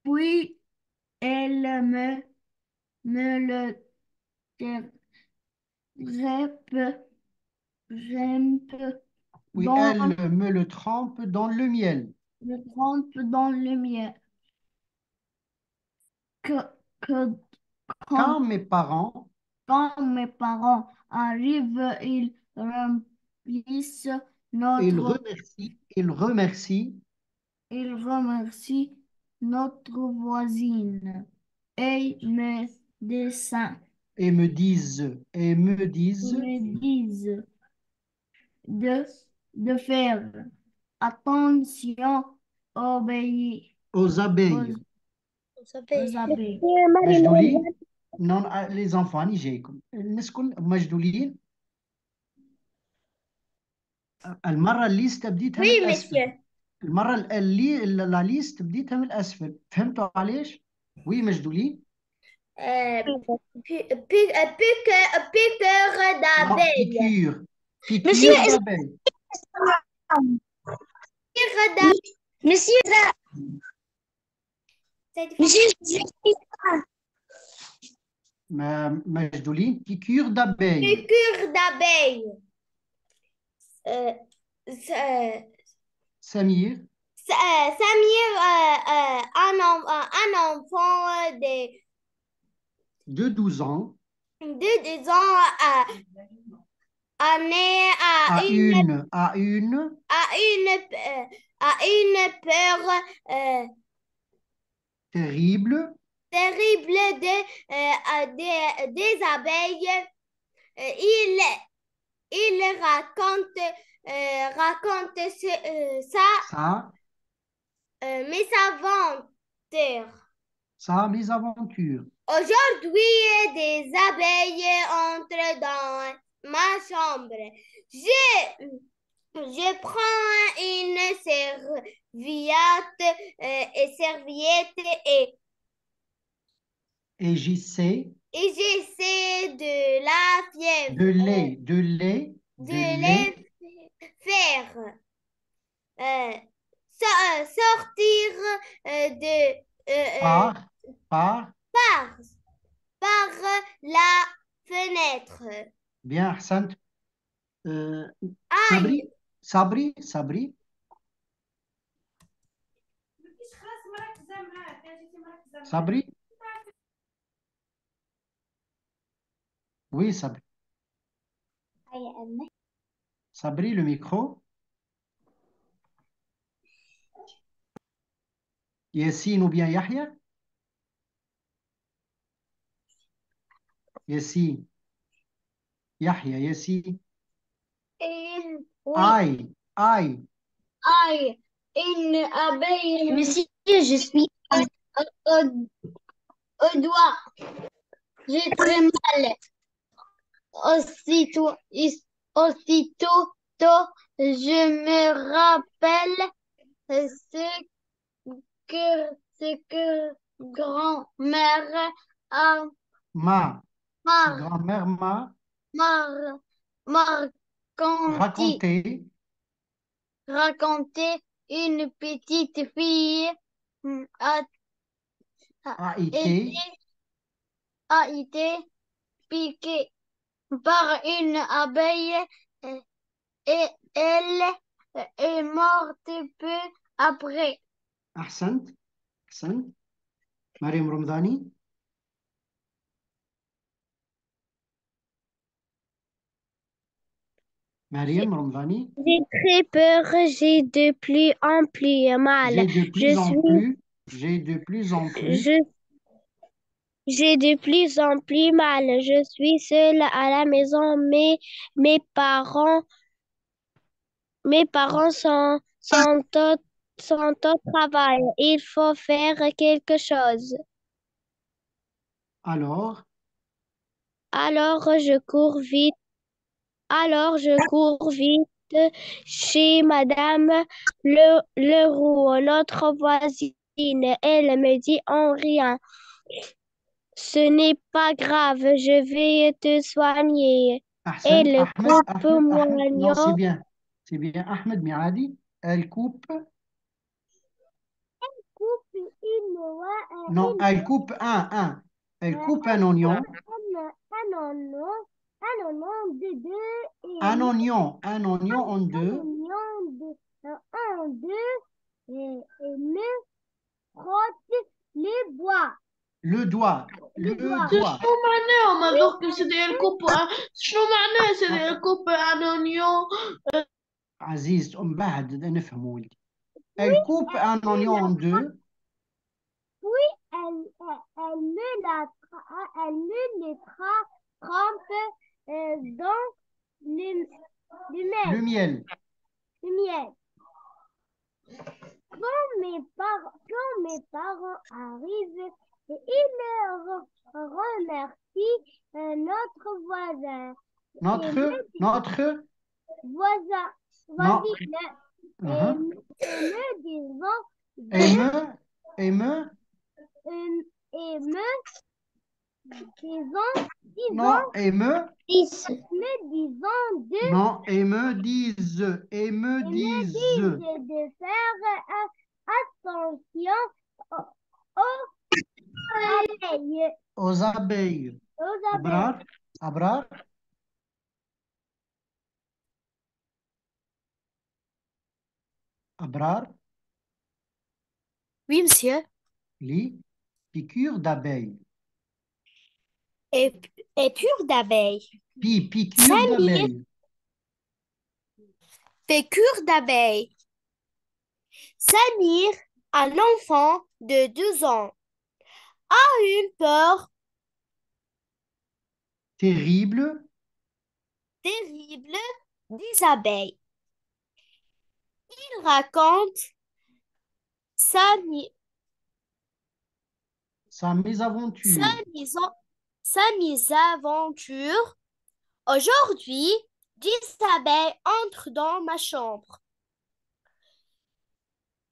Speaker 7: Puis elle me le trempe
Speaker 1: Oui,
Speaker 7: dans
Speaker 1: elle me le trempe dans le miel.
Speaker 7: le trempe dans le miel. Que, que
Speaker 1: Quand
Speaker 7: quand,
Speaker 1: mes parents
Speaker 7: quand mes parents arrivent, ils remplissent
Speaker 1: ils
Speaker 7: notre,
Speaker 1: remercient, ils remercient
Speaker 7: ils remercient notre voisine et me descendent.
Speaker 1: et me disent,
Speaker 7: Ils me disent de faire attention, obéir
Speaker 1: aux
Speaker 7: aux,
Speaker 1: abeilles.
Speaker 7: aux abeilles.
Speaker 1: مجدولين non les enfants يجيكم الناس كل مجدولين المرة الليست بديتها من
Speaker 3: Oui,
Speaker 1: الأسفل
Speaker 3: monsieur.
Speaker 1: المرة لا ليست بديتها من الأسفل فهمتوا علاش؟ وي مجدولين
Speaker 3: Piqueur
Speaker 1: non
Speaker 3: d'abeille.
Speaker 1: piqûre
Speaker 2: Monsieur,
Speaker 1: piqûre d'abeille
Speaker 3: Piqûre d'abeille.
Speaker 2: monsieur, monsieur,
Speaker 1: مجدولين piqûre d'abeille
Speaker 3: Piqûre d'abeille. Euh,
Speaker 1: Samir
Speaker 3: Samir, un enfant
Speaker 1: de 12 ans
Speaker 3: de 2 ans né à une peur
Speaker 1: terrible
Speaker 3: terrible des abeilles. Il raconte
Speaker 1: ça
Speaker 3: mésaventures.
Speaker 1: sa mésaventure
Speaker 3: Aujourd'hui, des abeilles entrent dans ma chambre. Je prends une serviette
Speaker 1: et j'essaie
Speaker 3: et j'essaie de la fièvre,
Speaker 1: de les
Speaker 3: faire sortir
Speaker 1: par
Speaker 3: par la fenêtre.
Speaker 1: bien أحسنت
Speaker 3: Aïe.
Speaker 1: صبري صبري oui صبري le micro Yassine ou bien Yahya Yassine Yahya Yassine aïe
Speaker 7: Aïe, une abeille
Speaker 2: monsieur, je suis
Speaker 7: au doigt. J'ai très mal. Aussitôt, je me rappelle ce que grand-mère a
Speaker 1: ma
Speaker 7: m'a
Speaker 1: grand-mère m'a
Speaker 7: m'a- m'a raconté une petite fille a,
Speaker 1: a
Speaker 7: été,
Speaker 1: été
Speaker 7: a été piquée par une abeille et elle est morte peu après.
Speaker 1: أحسنت مريم رمضاني Mariam Ramzani.
Speaker 5: J'ai très peur, j'ai de plus en plus mal.
Speaker 1: J'ai de plus
Speaker 5: Je
Speaker 1: en
Speaker 5: suis,
Speaker 1: plus. J'ai de plus en plus.
Speaker 5: je, j'ai de plus en plus mal. Je suis seule à la maison, mais mes parents, mes parents sont au travail. Il faut faire quelque chose.
Speaker 1: Alors,
Speaker 5: Alors je cours vite. Alors je cours vite chez Madame Leroux, notre voisine. Elle me dit en riant, ce n'est pas grave, je vais te soigner.
Speaker 1: Ahsan,
Speaker 5: Elle
Speaker 1: Ahmed,
Speaker 5: coupe
Speaker 1: Ahmed,
Speaker 5: mon
Speaker 1: Ahmed. Non, c'est
Speaker 5: oignon.
Speaker 1: bien. C'est bien. Ahmed Miadi. Elle coupe.
Speaker 2: Coupe une oie,
Speaker 1: Non, elle coupe un. Elle coupe un oignon.
Speaker 2: un oignon de deux et
Speaker 1: Un oignon. Un oignon en
Speaker 2: un
Speaker 1: deux.
Speaker 2: oignon en deux et me frotte les bois.
Speaker 1: Le doigt. Le
Speaker 2: doigt.
Speaker 1: doigt.
Speaker 8: شنو معناها ما درك سيدي الكوب شنو معناها سيدي الكوب ان اونيون
Speaker 1: عزيز بعد نفهم ولدي. Elle coupe un oignon en deux.
Speaker 2: Puis elle me les trempe dans
Speaker 1: Le miel.
Speaker 2: le miel. Quand mes parents arrivent, ils remercient notre voisin.
Speaker 1: Notre.
Speaker 2: Voisin.
Speaker 1: Non.
Speaker 2: Voisine. Et me disant
Speaker 1: Et me. Non, et me.
Speaker 2: me disant
Speaker 1: Non, et me disent. Et me disent.
Speaker 2: de faire attention aux abeilles.
Speaker 1: Aux abeilles. Abrar. Abrar. Abrar.
Speaker 7: Oui, monsieur.
Speaker 1: Li. Piqûre d'abeille.
Speaker 7: Et pure d'abeille.
Speaker 1: Piqûre d'abeille.
Speaker 7: Piqûre d'abeille. Samir, un enfant de 2 ans, a une peur
Speaker 1: Terrible.
Speaker 7: terrible des abeilles. Il raconte sa
Speaker 1: mésaventure.
Speaker 7: sa mésaventure. Aujourd'hui, 10 abeilles entrent dans ma chambre.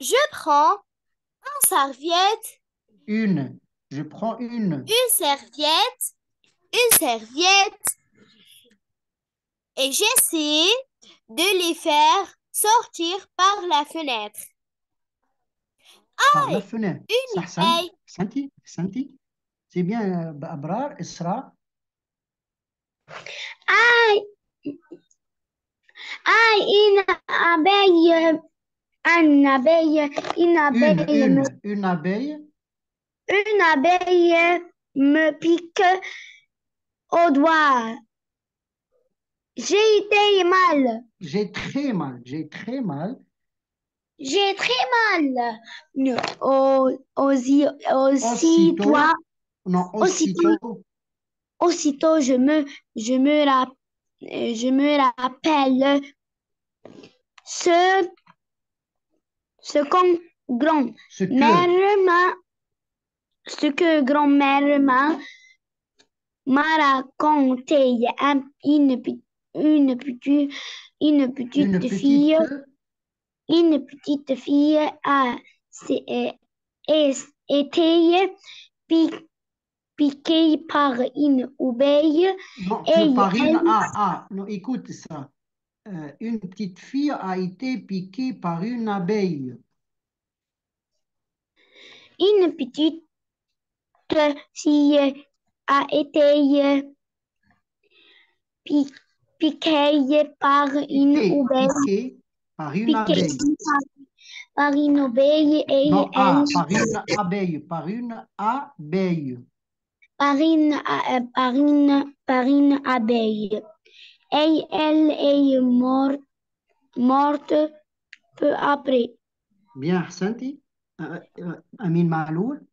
Speaker 7: Je prends une serviette.
Speaker 1: Je prends une.
Speaker 7: Une serviette. Et j'essaie de les faire sortir par la fenêtre.
Speaker 1: Par la fenêtre.
Speaker 7: Une
Speaker 1: Sahsan.
Speaker 7: abeille.
Speaker 1: Santi. C'est bien, Abrar, Isra.
Speaker 2: Une abeille. Une abeille.
Speaker 1: Une abeille.
Speaker 2: Une abeille me pique au doigt. J'ai mal.
Speaker 1: J'ai très mal.
Speaker 2: J'ai très mal. Aussitôt, je me rappelle ce que grand-mère m'a raconté. Une petite fille a été piquée par une abeille.
Speaker 1: Non, écoute ça. Une petite fille a été piquée par une abeille.
Speaker 2: Une petite fille a été piquée par une abeille.
Speaker 1: Par une abeille.
Speaker 2: Par une abeille et
Speaker 1: non,
Speaker 2: elle...
Speaker 1: par une abeille. Par une abeille.
Speaker 2: Par une abeille. Et elle est morte peu après.
Speaker 1: Bien, Santi. Amin Maloul.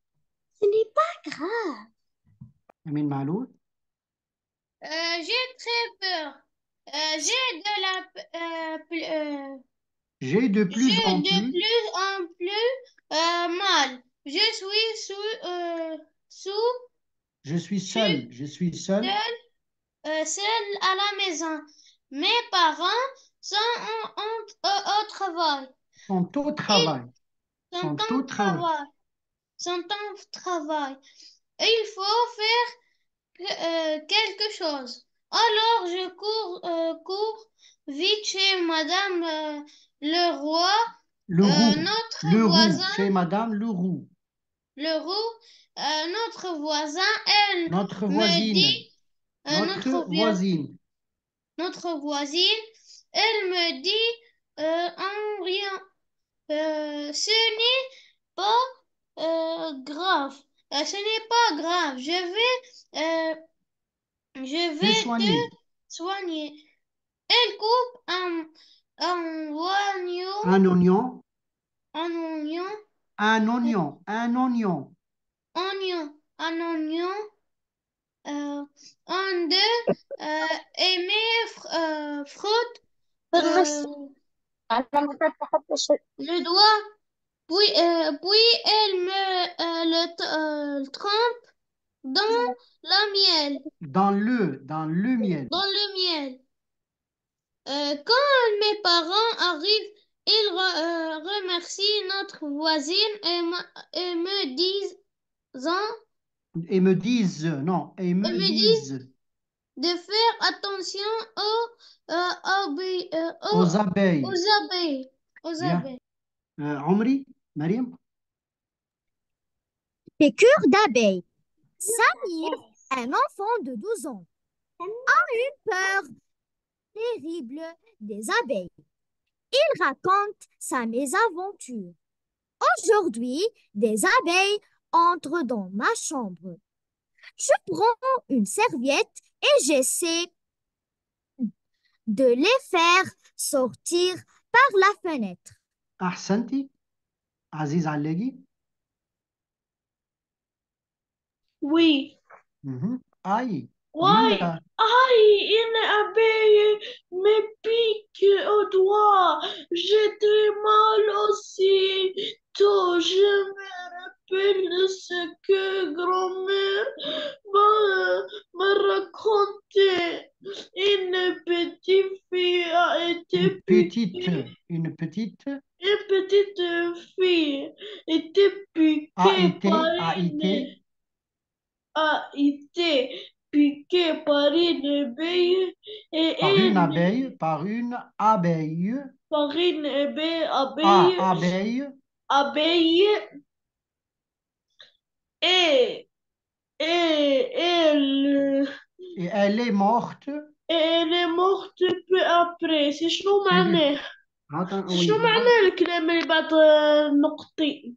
Speaker 3: Ce n'est pas grave.
Speaker 1: Amin Maloul.
Speaker 8: J'ai très peur. J'ai de la...
Speaker 1: J'ai de plus
Speaker 8: j'ai
Speaker 1: en
Speaker 8: de
Speaker 1: plus.
Speaker 8: plus en plus mal. Je suis
Speaker 1: Je suis
Speaker 8: je
Speaker 1: seul. Je suis seul.
Speaker 8: seule à la maison. Mes parents sont au travail.
Speaker 1: Sont au
Speaker 8: Ils
Speaker 1: travail.
Speaker 8: sont
Speaker 1: Sont
Speaker 8: en
Speaker 1: au travail.
Speaker 8: travail. Sont en travail. Il faut faire quelque chose. Alors je cours vite chez Madame le roi, notre
Speaker 1: Le roux.
Speaker 8: voisin,
Speaker 1: Chez Madame Leroux.
Speaker 8: le roux, notre voisin. Elle
Speaker 1: Notre
Speaker 8: me
Speaker 1: voisine.
Speaker 8: dit,
Speaker 1: Notre voisine.
Speaker 8: notre voisine, elle me dit en riant, ce n'est pas grave. Ce n'est pas grave. Je
Speaker 1: Te
Speaker 8: vais te
Speaker 1: soigner.
Speaker 8: soigner. Elle coupe un oignon,
Speaker 1: Un oignon.
Speaker 8: un oignon,
Speaker 1: Un oignon. Un oignon.
Speaker 8: un oignon, en deux, et me frotte le doigt. Puis elle me le trempe dans la miel,
Speaker 1: Dans le miel.
Speaker 8: dans le miel. Quand mes parents arrivent, ils remercient notre voisine et me disent,
Speaker 1: Et me disent, non, et me disent
Speaker 8: de faire attention
Speaker 1: aux abeilles.
Speaker 8: aux abeilles. Aux
Speaker 1: Bien.
Speaker 8: abeilles.
Speaker 1: Omri, Mariam.
Speaker 9: Piqûre d'abeille. Samir, un enfant de 12 ans, a eu peur terrible des abeilles. Il raconte sa mésaventure. Aujourd'hui, des abeilles entrent dans ma chambre. Je prends une serviette et j'essaie de les faire sortir par la fenêtre.
Speaker 1: Ahsanti. Aziz Alleghi.
Speaker 8: Oui.
Speaker 1: Aïe.
Speaker 8: Ouais.
Speaker 1: Lila.
Speaker 8: Aïe, une abeille me pique au doigt. J'ai très mal aussi. Je me rappelle ce que grand-mère m'a raconté. Une petite fille a été piquée.
Speaker 1: Une petite.
Speaker 8: Une petite fille était piquée
Speaker 1: A été.
Speaker 8: a été piquée par une abeille et
Speaker 1: Par une abeille. Par une abeille.
Speaker 8: par une
Speaker 1: Abeille.
Speaker 8: abeille et elle
Speaker 1: Et elle est morte.
Speaker 8: elle est morte peu après. C'est شنو معناه؟ شنو معناه الكلام اللي بعد نقطي؟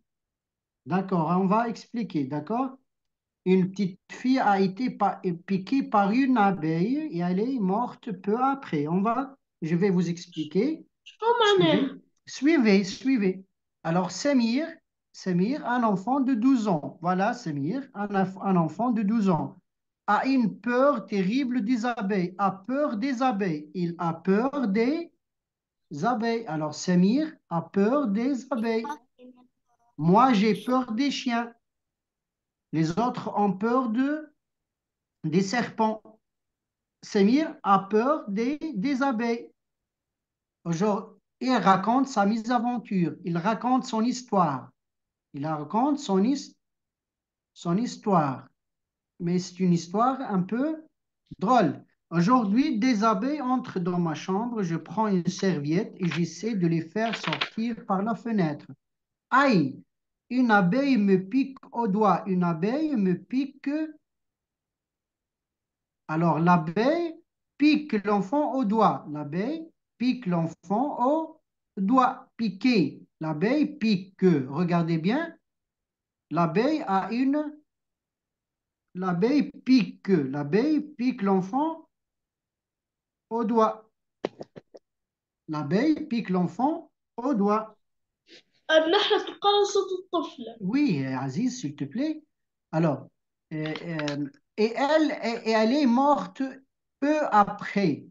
Speaker 1: D'accord, on va expliquer, d'accord? Une petite fille a été piquée par une abeille et elle est morte peu après. Je vais vous expliquer.
Speaker 8: شنو معناه؟
Speaker 1: Suivez. Alors, Samir, un enfant de 12 ans. Voilà, Samir, un enfant de 12 ans, a une peur terrible des abeilles, a peur des abeilles. Il a peur des abeilles. Alors, Samir a peur des abeilles. Moi, j'ai peur des chiens. Les autres ont peur des serpents. Samir a peur des abeilles. Aujourd'hui, il raconte sa mésaventure. Il raconte son histoire. Il raconte son histoire. Mais c'est une histoire un peu drôle. Aujourd'hui, des abeilles entrent dans ma chambre. Je prends une serviette et j'essaie de les faire sortir par la fenêtre. Aïe! Une abeille me pique au doigt. Une abeille me pique. Alors, l'abeille pique l'enfant au doigt. L'abeille pique l'enfant au doigt. Piquer. L'abeille pique. Regardez bien. L'abeille a une. L'abeille pique. L'abeille pique l'enfant au doigt. L'abeille pique l'enfant au doigt.
Speaker 8: النحلة قرصت الطفل.
Speaker 1: Oui, Aziz, s'il te plaît. Alors, et elle est morte peu après.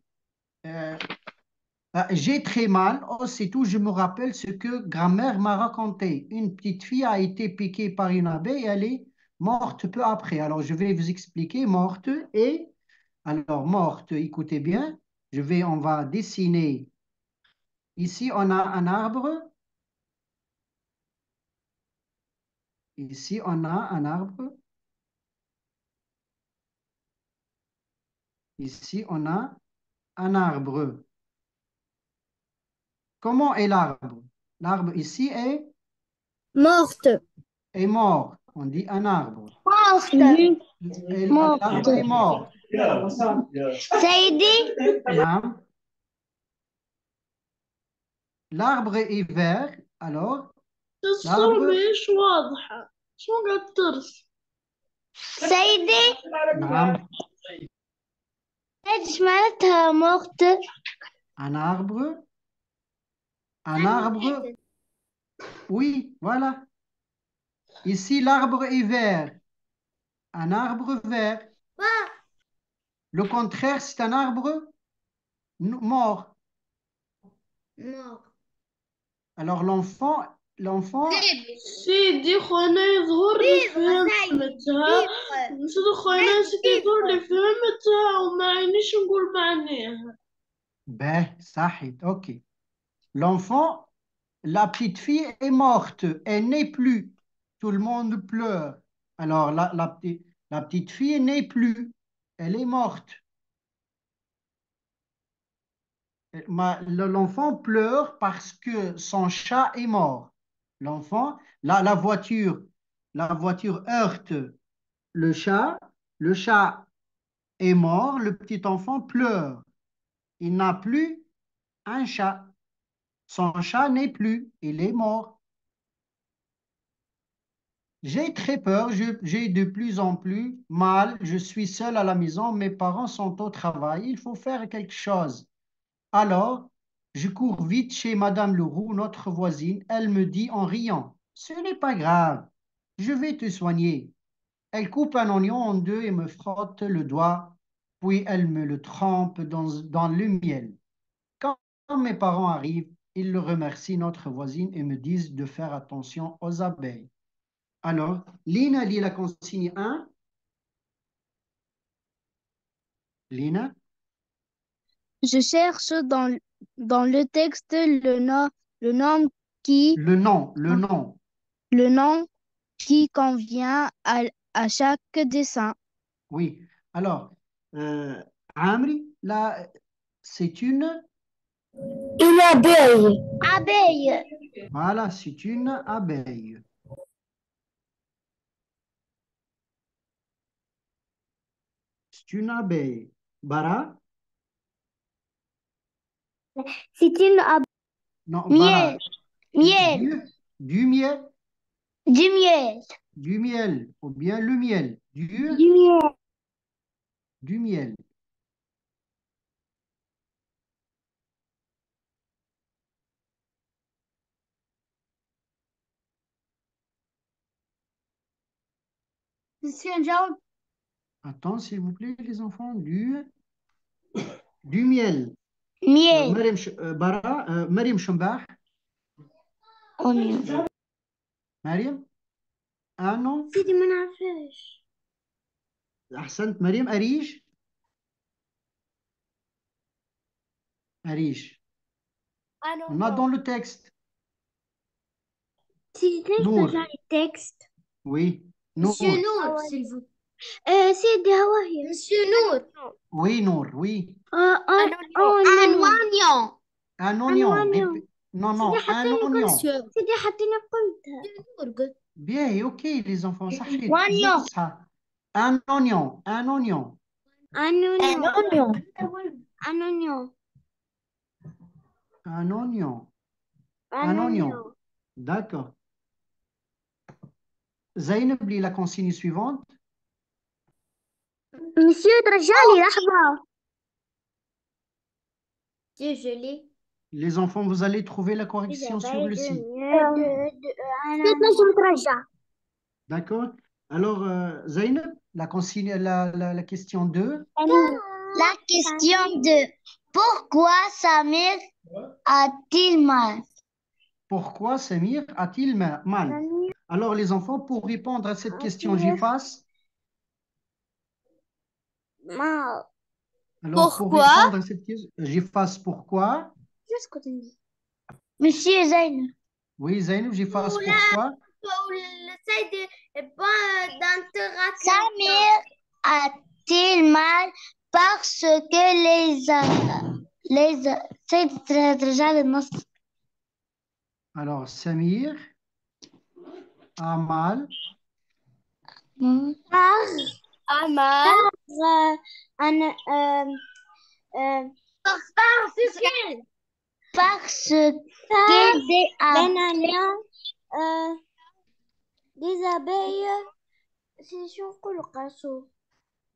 Speaker 1: J'ai très mal. Oh, c'est tout. Je me rappelle ce que grand-mère m'a raconté. Une petite fille a été piquée par une abeille et elle est morte peu après. Alors, je vais vous expliquer. Morte et... Alors, morte, écoutez bien. On va dessiner. Ici, on a un arbre. Ici, on a un arbre. Ici, on a un arbre. Comment est l'arbre? L'arbre ici
Speaker 9: Morte.
Speaker 1: est mort. On dit un arbre.
Speaker 2: Morte.
Speaker 1: Et
Speaker 2: Morte.
Speaker 1: l'arbre est mort.
Speaker 2: سيدي
Speaker 1: نعم. L'arbre est vert. Alors,
Speaker 8: الصورة
Speaker 1: l'arbre.
Speaker 8: مش واضحة. شو قاعد ترسم؟
Speaker 2: سيدي
Speaker 1: نعم.
Speaker 2: ايش معناتها morte؟
Speaker 1: Un arbre. Un arbre. Oui, voilà. Ici, l'arbre est vert. Un arbre vert. Le contraire, c'est un arbre mort.
Speaker 3: Mort.
Speaker 1: Alors, l'enfant,
Speaker 8: سيدي خونا يظهر لي فهمتها. سيدي خونا سيدي يظهر لي فهمتها وما عينيش نقول معناها.
Speaker 1: ben, sahid, ok. L'enfant, la petite fille est morte, elle n'est plus. Tout le monde pleure. Alors, la petite fille n'est plus, elle est morte. L'enfant pleure parce que son chat est mort. L'enfant, la voiture heurte le chat est mort, le petit enfant pleure. Il n'a plus un chat. Son chat n'est plus, il est mort. J'ai très peur, j'ai de plus en plus mal, je suis seul à la maison, mes parents sont au travail, il faut faire quelque chose. Alors, je cours vite chez Madame Leroux, notre voisine, elle me dit en riant, ce n'est pas grave, je vais te soigner. Elle coupe un oignon en deux et me frotte le doigt, puis elle me le trempe dans le miel. Quand mes parents arrivent, ils le remercient, notre voisine, et me disent de faire attention aux abeilles. Alors, Lina lit la consigne 1. Lina,
Speaker 5: Je cherche dans le texte le nom qui,
Speaker 1: le nom.
Speaker 5: le nom qui convient à chaque dessin.
Speaker 1: Oui. Alors, Amri, là, c'est une.
Speaker 4: abeille.
Speaker 2: abeille.
Speaker 1: Voilà, c'est une abeille. C'est une abeille. Bara?
Speaker 2: C'est une abeille.
Speaker 1: Non,
Speaker 2: Miel.
Speaker 1: Bara.
Speaker 2: Miel.
Speaker 1: Du miel.
Speaker 2: Du miel.
Speaker 1: Du miel. Ou bien le miel.
Speaker 2: Du miel.
Speaker 1: Du miel.
Speaker 2: Monsieur Jean.
Speaker 1: Attends, s'il vous plaît, les enfants. Du miel.
Speaker 2: Miel.
Speaker 1: Bara, Mariam Chambah.
Speaker 2: Oignon.
Speaker 1: Mariam. Ah non.
Speaker 3: سيدي ما نعرفهاش.
Speaker 1: أحسنت مريم. أريج. أريج. On a dans le texte.
Speaker 3: سيدي
Speaker 1: نور.
Speaker 3: تنجم تقرا التكست.
Speaker 1: Oui. Nour.
Speaker 3: Monsieur Nour, s'il vous plaît. سيدي هواهي. Monsieur Nour.
Speaker 1: Oui, Nour, oui.
Speaker 3: Un oignon.
Speaker 1: Un oignon.
Speaker 3: oignon.
Speaker 1: Non, non, un oignon.
Speaker 3: سيدي حطيني قلتها.
Speaker 1: Bien, ok, les enfants. صحيح.
Speaker 2: Oignon.
Speaker 1: Un oignon. Un oignon.
Speaker 3: Un oignon. Un oignon.
Speaker 1: Un oignon. Un oignon. D'accord. Zainab, lis la consigne suivante.
Speaker 2: Monsieur ترجع لي لحظة.
Speaker 3: Si je l'ai.
Speaker 1: Les enfants, vous allez trouver la correction sur le site. D'accord? Alors, Zainab, la consigne, la question 2.
Speaker 2: La question 2. Pourquoi Samir a-t-il mal?
Speaker 1: Pourquoi Samir a-t-il mal? Alors, les enfants, pour répondre à cette question, j'efface.
Speaker 5: mal.
Speaker 1: Alors, pour
Speaker 7: Pourquoi?
Speaker 1: répondre à cette question, j'efface pourquoi.
Speaker 2: Monsieur Zayn.
Speaker 1: Oui, Zainab, j'efface
Speaker 3: Oula.
Speaker 1: pourquoi.
Speaker 3: Essaye de pas d'interaction.
Speaker 2: Samir a-t-il mal parce que
Speaker 1: Alors, Samir a mal.
Speaker 7: Amal.
Speaker 2: parce que
Speaker 5: Les abeilles, c'est sur le casseau.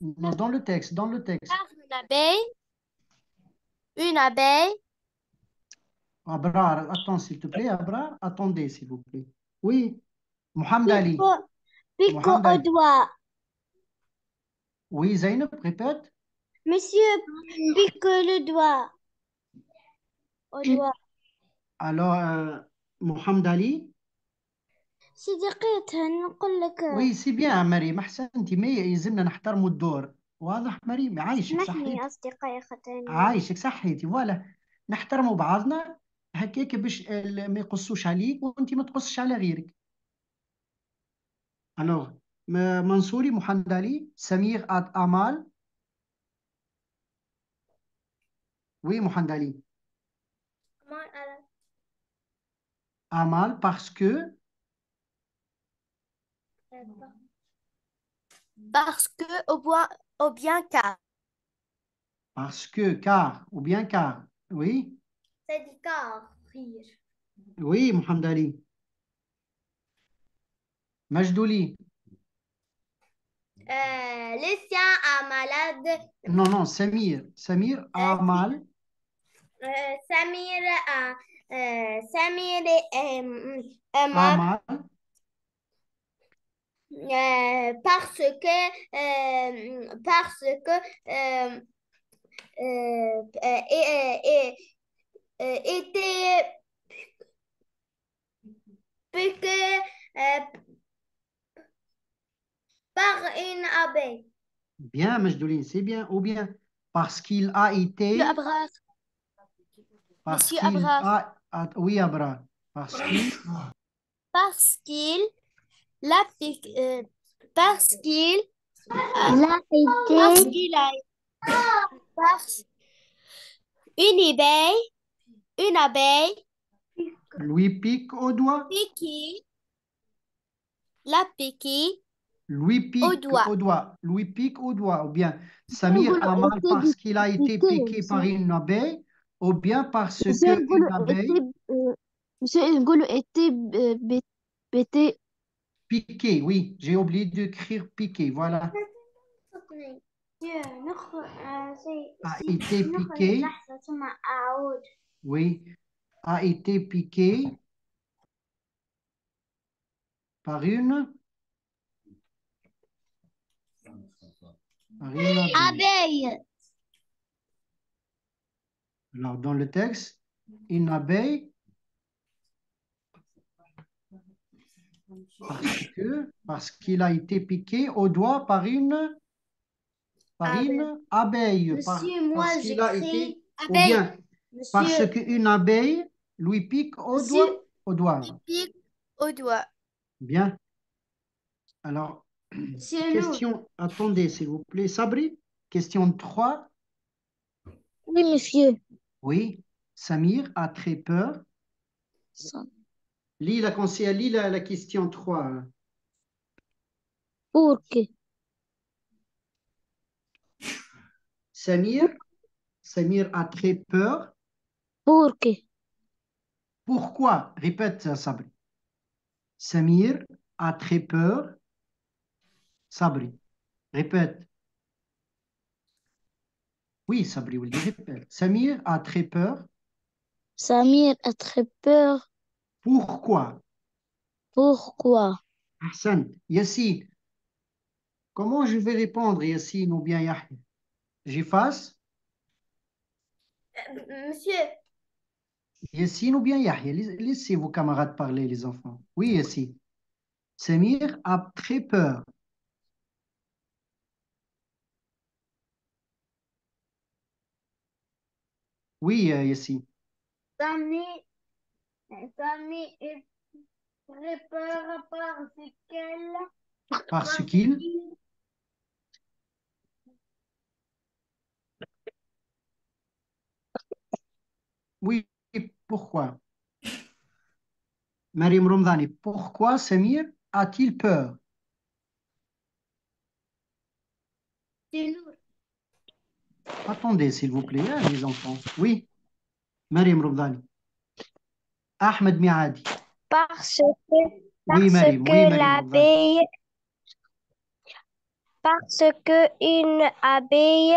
Speaker 1: Non, dans le texte, dans le texte.
Speaker 7: Une abeille. Une abeille.
Speaker 1: Abrar, attends, s'il te plaît, Abrar, attendez, s'il vous plaît. Oui, Mohamed Ali.
Speaker 5: Pique
Speaker 1: Mohamed
Speaker 5: au
Speaker 1: Ali.
Speaker 5: doigt.
Speaker 1: Oui, Zainab, répète.
Speaker 5: Monsieur pique le doigt. Au doigt.
Speaker 1: Alors, Mohamed Ali.
Speaker 5: صديقتها نقول لك
Speaker 1: Oui, c'est bien مريم أحسنتي ما يلزمنا نحترموا الدور واضح مريم عايشك صحيتي
Speaker 5: نحن أصدقائي ختاني
Speaker 1: عايشك صحيتي فوالا نحترموا بعضنا هكاك باش ما يقصوش عليك وانت ما تقصش على غيرك. Alors, منصوري محمد علي سمير أمال. Oui, محمد علي. Amal parce que
Speaker 7: Ou bien car.
Speaker 1: parce que car ou bien car. Oui.
Speaker 3: C'est du car, rire.
Speaker 1: Oui, محمد علي. مجدولي.
Speaker 3: Lucien a malade.
Speaker 1: Non, non, Samir. Samir a mal.
Speaker 3: Samir a
Speaker 1: A
Speaker 3: mal
Speaker 1: mal.
Speaker 3: parce que était piqué par une abeille.
Speaker 1: Bien, Majdouli, c'est bien. Ou bien parce qu'il a été.
Speaker 7: Monsieur Abrar.
Speaker 1: Parce
Speaker 7: Monsieur
Speaker 1: qu'il
Speaker 7: Abrar.
Speaker 1: oui, Abrar.
Speaker 7: Parce qu'il l'a piqué. Parce qu'il
Speaker 2: l'a été.
Speaker 7: Parce qu'il a une abeille
Speaker 1: Lui pique au doigt.
Speaker 7: piqué. L'a piqué.
Speaker 1: Lui pique
Speaker 7: Au doigt.
Speaker 1: au doigt. Lui pique au doigt. Ou bien Samir a mal parce qu'il a été piqué par une abeille. Ou bien parce que une abeille.
Speaker 5: Monsieur Ngolo était bêté.
Speaker 1: Piqué, oui. J'ai oublié d'écrire piqué. Voilà. A été piqué. Oui. A été piqué par une
Speaker 2: abeille.
Speaker 1: Alors, dans le texte, une abeille parce qu'il a été piqué au doigt par une abeille.
Speaker 3: Monsieur, moi,
Speaker 1: parce qu'il a
Speaker 3: j'écris
Speaker 1: été, ou bien parce qu'une abeille lui pique au doigt. Au doigt.
Speaker 7: Pique au doigt.
Speaker 1: Bien. Alors, question, attendez s'il vous plaît. Sabri, question 3.
Speaker 5: Oui, monsieur.
Speaker 1: Oui, Samir a très peur. Lis la question 3.
Speaker 5: Pour que.
Speaker 1: Samir a très peur.
Speaker 5: Pour que.
Speaker 1: Pourquoi? Répète ça, Sabri. Samir a très peur. Sabri, répète. Oui, Sabri Waldi, répète. Samir a très peur.
Speaker 2: Samir a très peur.
Speaker 1: Pourquoi?
Speaker 2: Pourquoi?
Speaker 1: Ahsan. Yassine. Comment je vais répondre, Yassine ou bien Yahya? J'efface?
Speaker 3: Monsieur,
Speaker 1: Yassine ou bien Yahya? Laissez vos camarades parler, les enfants. Oui, Yassine. Samir a très peur. Oui, Yassine.
Speaker 6: Samir est très peur parce qu'elle
Speaker 1: Parce qu'il. Oui, pourquoi? Mariam Ramdani, pourquoi Samir a-t-il peur?
Speaker 3: c'est nous.
Speaker 1: Attendez, s'il vous plaît, hein, les enfants. Oui, Mariam Ramdani. Ahmed Miadi.
Speaker 5: Parce que,
Speaker 1: Oui,
Speaker 5: parce
Speaker 1: Mariam. Oui,
Speaker 5: que
Speaker 1: Mariam Ramdani.
Speaker 5: parce que une abeille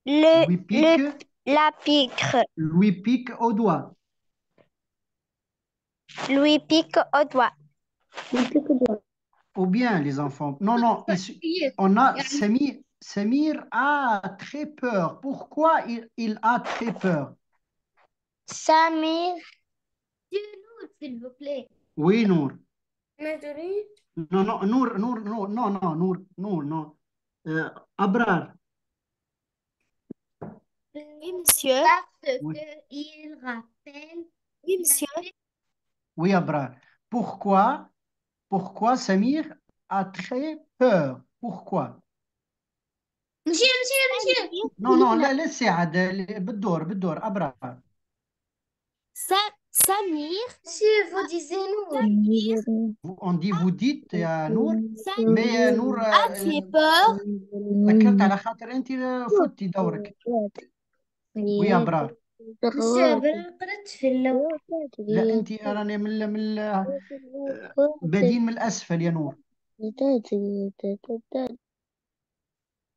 Speaker 1: Lui pique,
Speaker 5: la pique,
Speaker 1: lui pique au doigt.
Speaker 5: lui pique au doigt.
Speaker 1: Ou bien, les enfants. Non, non, on a Samir a très peur. Pourquoi il a très peur?
Speaker 2: Samir,
Speaker 3: C'est nous, s'il vous plaît.
Speaker 1: Oui, Nour.
Speaker 3: Maintenant,
Speaker 1: Non, non, Nour, Nour, Nour, non, non, Nour, Nour, non. Abrar.
Speaker 7: Oui, monsieur.
Speaker 3: parce
Speaker 1: Oui,
Speaker 3: qu'il rappelle
Speaker 7: Oui,
Speaker 3: la
Speaker 7: monsieur.
Speaker 1: oui, Abrar. Pourquoi Samir a très peur? Pourquoi?
Speaker 3: Monsieur.
Speaker 1: Non, non, laissez عاد بالدور أبرار.
Speaker 7: Samir,
Speaker 3: Monsieur, vous disiez nous.
Speaker 1: On dit vous dites يا نور
Speaker 7: Samir
Speaker 1: mais نور
Speaker 7: a très peur.
Speaker 1: ذكرت على خاطر أنت فتي دورك. ويا أبرار.
Speaker 3: Monsieur, بالقرط في اللون.
Speaker 1: لا أنت راني بادين من الأسفل يا نور.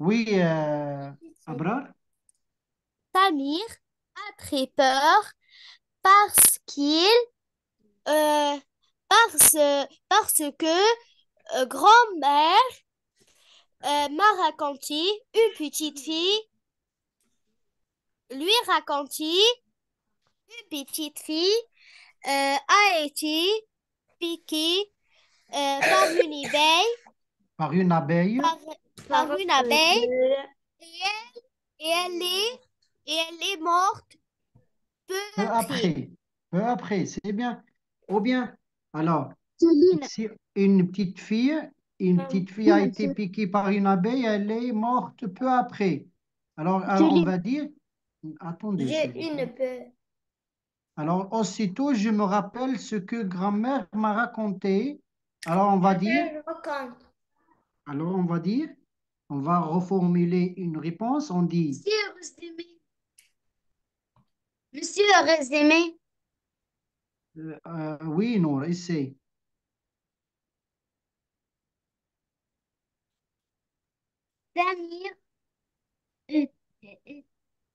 Speaker 1: وي أبرار.
Speaker 7: Samir a très peur parce qu'il, euh, parce que grand-mère m'a raconté une petite fille, lui raconté une petite fille a été piquée par une abeille,
Speaker 1: Par une abeille.
Speaker 7: par une abeille et elle est morte peu
Speaker 1: Peu
Speaker 7: après.
Speaker 1: après. Peu après, c'est bien. Ou bien, alors,
Speaker 2: Céline,
Speaker 1: si une petite fille a été piquée par une abeille, elle est morte peu après. Alors, on
Speaker 2: Céline,
Speaker 1: va dire, attendez,
Speaker 3: J'ai
Speaker 1: s'il vous plaît.
Speaker 3: une peur.
Speaker 1: Alors, aussitôt, je me rappelle ce que grand-mère m'a raconté. Alors, on va dire,
Speaker 3: Je raconte.
Speaker 1: on va reformuler une réponse. On dit,
Speaker 3: Monsieur, résumé. Monsieur, résumé.
Speaker 1: oui, non, essaye.
Speaker 3: Samir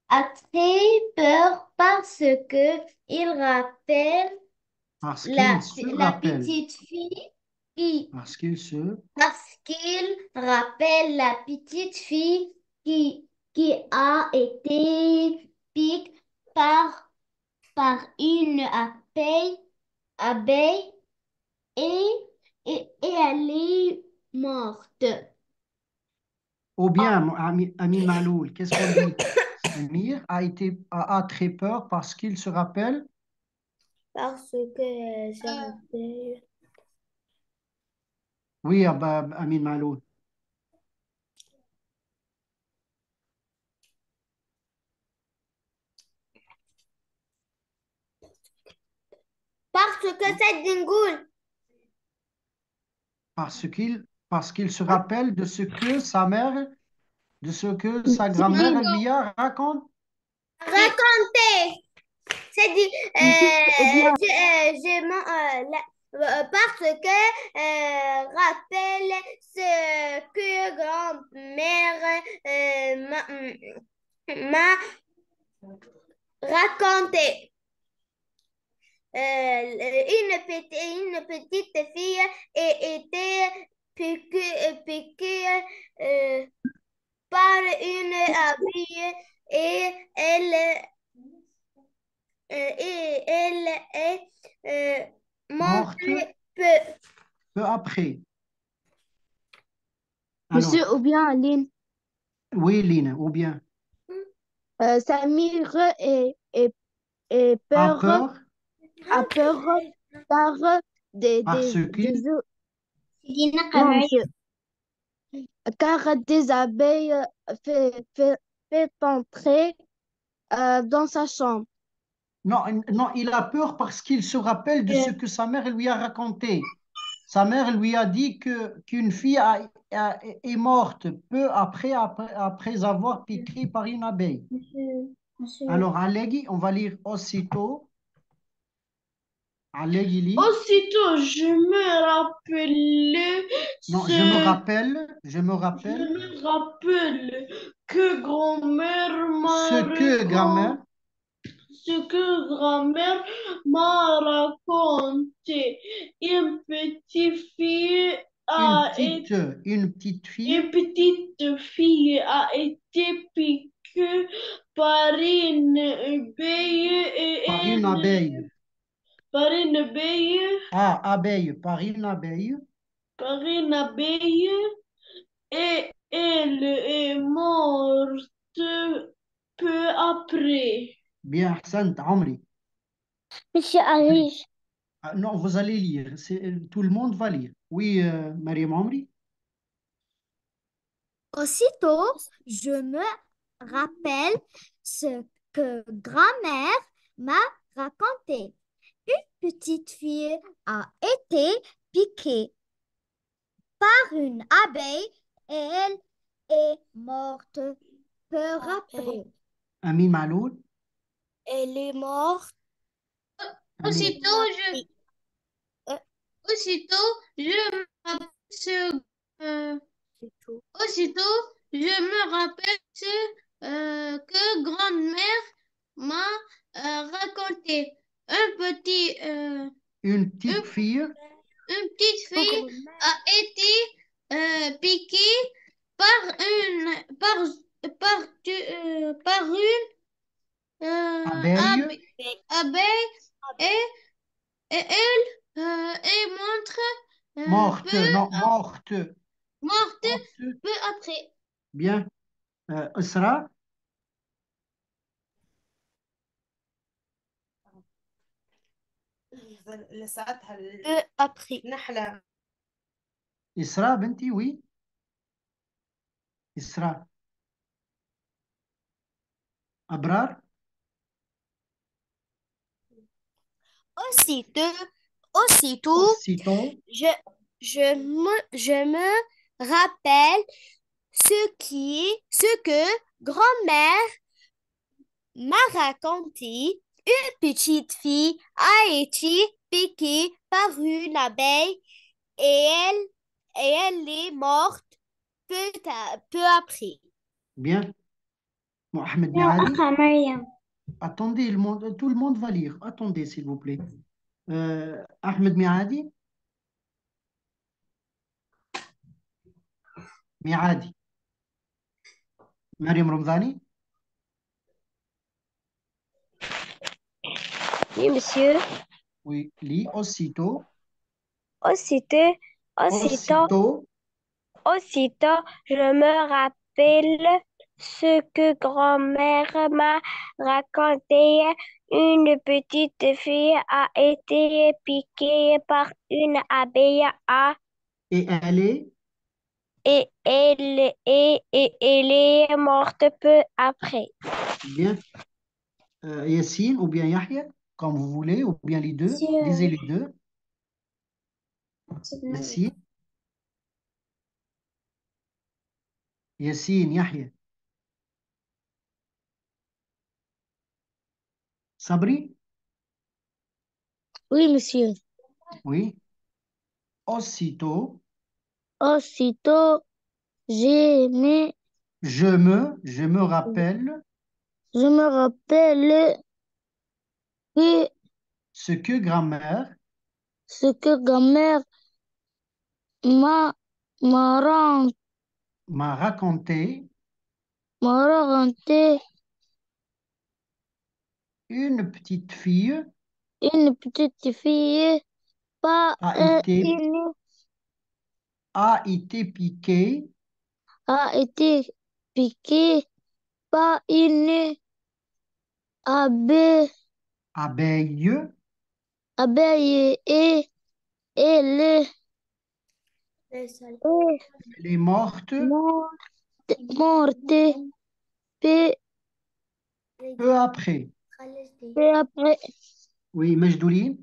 Speaker 3: a très peur parce que il rappelle
Speaker 1: Parce qu'il se
Speaker 3: la
Speaker 1: rappelle.
Speaker 3: petite fille qui,
Speaker 1: Parce qu'il se
Speaker 3: parce qu'il rappelle la petite fille qui a été piquée par, par une abeille et, et elle est morte.
Speaker 1: Ou bien, Ami Maloul, qu'est-ce qu'on dit? Samir a très peur parce qu'il se rappelle.
Speaker 3: Parce que je rappelle.
Speaker 1: Oui, Amin Maloul.
Speaker 3: Parce que c'est dingoule.
Speaker 1: Parce qu'il se rappelle de ce que sa grand-mère lui a raconté.
Speaker 3: Raconter. C'est dit, parce que rappelle ce que grand-mère m'a raconté. Une petite fille était piquée par une abeille et elle est
Speaker 1: Morte
Speaker 3: morte peu.
Speaker 1: peu après. Alors,
Speaker 5: Monsieur, ou bien Aline,
Speaker 1: oui, Lina, ou bien
Speaker 5: Samir est
Speaker 1: a
Speaker 5: peur,
Speaker 1: peur
Speaker 5: a peur par
Speaker 1: parce qu'il
Speaker 5: non, monsieur, car des abeilles fait entrer dans sa chambre.
Speaker 1: non, non, il a peur parce qu'il se rappelle de ce que sa mère lui a raconté. Sa mère lui a dit qu'une fille est morte peu après avoir piqué par une abeille. Alors, Alleghi, on va lire aussitôt. Alleghi lit.
Speaker 8: Aussitôt, je me rappelais
Speaker 1: Non,
Speaker 8: ce...
Speaker 1: je me rappelle
Speaker 8: Je me rappelle que grand-mère
Speaker 1: ce que grand-mère,
Speaker 8: m'a raconté. Une petite fille a été,
Speaker 1: une petite fille
Speaker 8: une petite fille a été piquée par une abeille et
Speaker 1: par une abeille.
Speaker 8: par une abeille,
Speaker 1: Ah, abeille, par une abeille.
Speaker 8: par une abeille et elle est morte peu après.
Speaker 1: Bien, Hassan, Amri.
Speaker 2: Monsieur Arish,
Speaker 1: Ah, non, vous allez lire. Tout le monde va lire. Oui, Mariam Amri.
Speaker 9: Aussitôt, je me rappelle ce que grand-mère m'a raconté. Une petite fille a été piquée par une abeille et elle est morte peu après.
Speaker 1: Ami Maloul.
Speaker 7: Elle est morte.
Speaker 3: Aussitôt, je me rappelle que grand-mère m'a raconté.
Speaker 1: Une petite fille
Speaker 3: Une petite fille a été piquée par une
Speaker 1: abeille
Speaker 3: abeille et, et elle est
Speaker 1: morte. Non, morte.
Speaker 3: morte
Speaker 1: Morte.
Speaker 3: peu après.
Speaker 1: Bien. Isra.
Speaker 7: Peu après.
Speaker 1: Isra, Benti, oui. Isra. Abrar.
Speaker 7: Aussitôt,
Speaker 1: Aussitôt.
Speaker 7: je me rappelle ce que grand-mère m'a raconté. Une petite fille a été piquée par une abeille et elle est morte peu après.
Speaker 1: Bien. Mohamed Miadi. Attendez, tout le monde va lire. Attendez, s'il vous plaît. Ahmed Miadi. Miadi. Mariam Ramzani.
Speaker 5: Oui, monsieur.
Speaker 1: Oui, lis aussitôt.
Speaker 5: Aussitôt, je me rappelle ce que grand-mère m'a raconté. Une petite fille a été piquée par une abeille
Speaker 1: Et elle est
Speaker 5: et elle est morte peu après.
Speaker 1: bien. Yassine ou bien Yahya, comme vous voulez, ou bien les deux. Lisez les deux. Yassine. Yassine, Yahya. Sabri?
Speaker 2: oui, monsieur.
Speaker 1: Oui. Aussitôt,
Speaker 2: Aussitôt, j'ai mis
Speaker 1: je me rappelle
Speaker 2: Je me rappelle que
Speaker 1: Ce que grand-mère
Speaker 2: ce que grand-mère m'a m'a ran-
Speaker 1: m'a raconté
Speaker 2: m'a raconté
Speaker 1: une petite fille
Speaker 2: une petite fille pas
Speaker 1: a été,
Speaker 2: une
Speaker 1: a été piquée
Speaker 2: a été piquée par une abeille,
Speaker 1: abeille.
Speaker 2: abeille et elle est
Speaker 1: Elle est morte
Speaker 2: morte peu,
Speaker 1: peu après.
Speaker 2: peu après.
Speaker 1: Oui, Majdouli.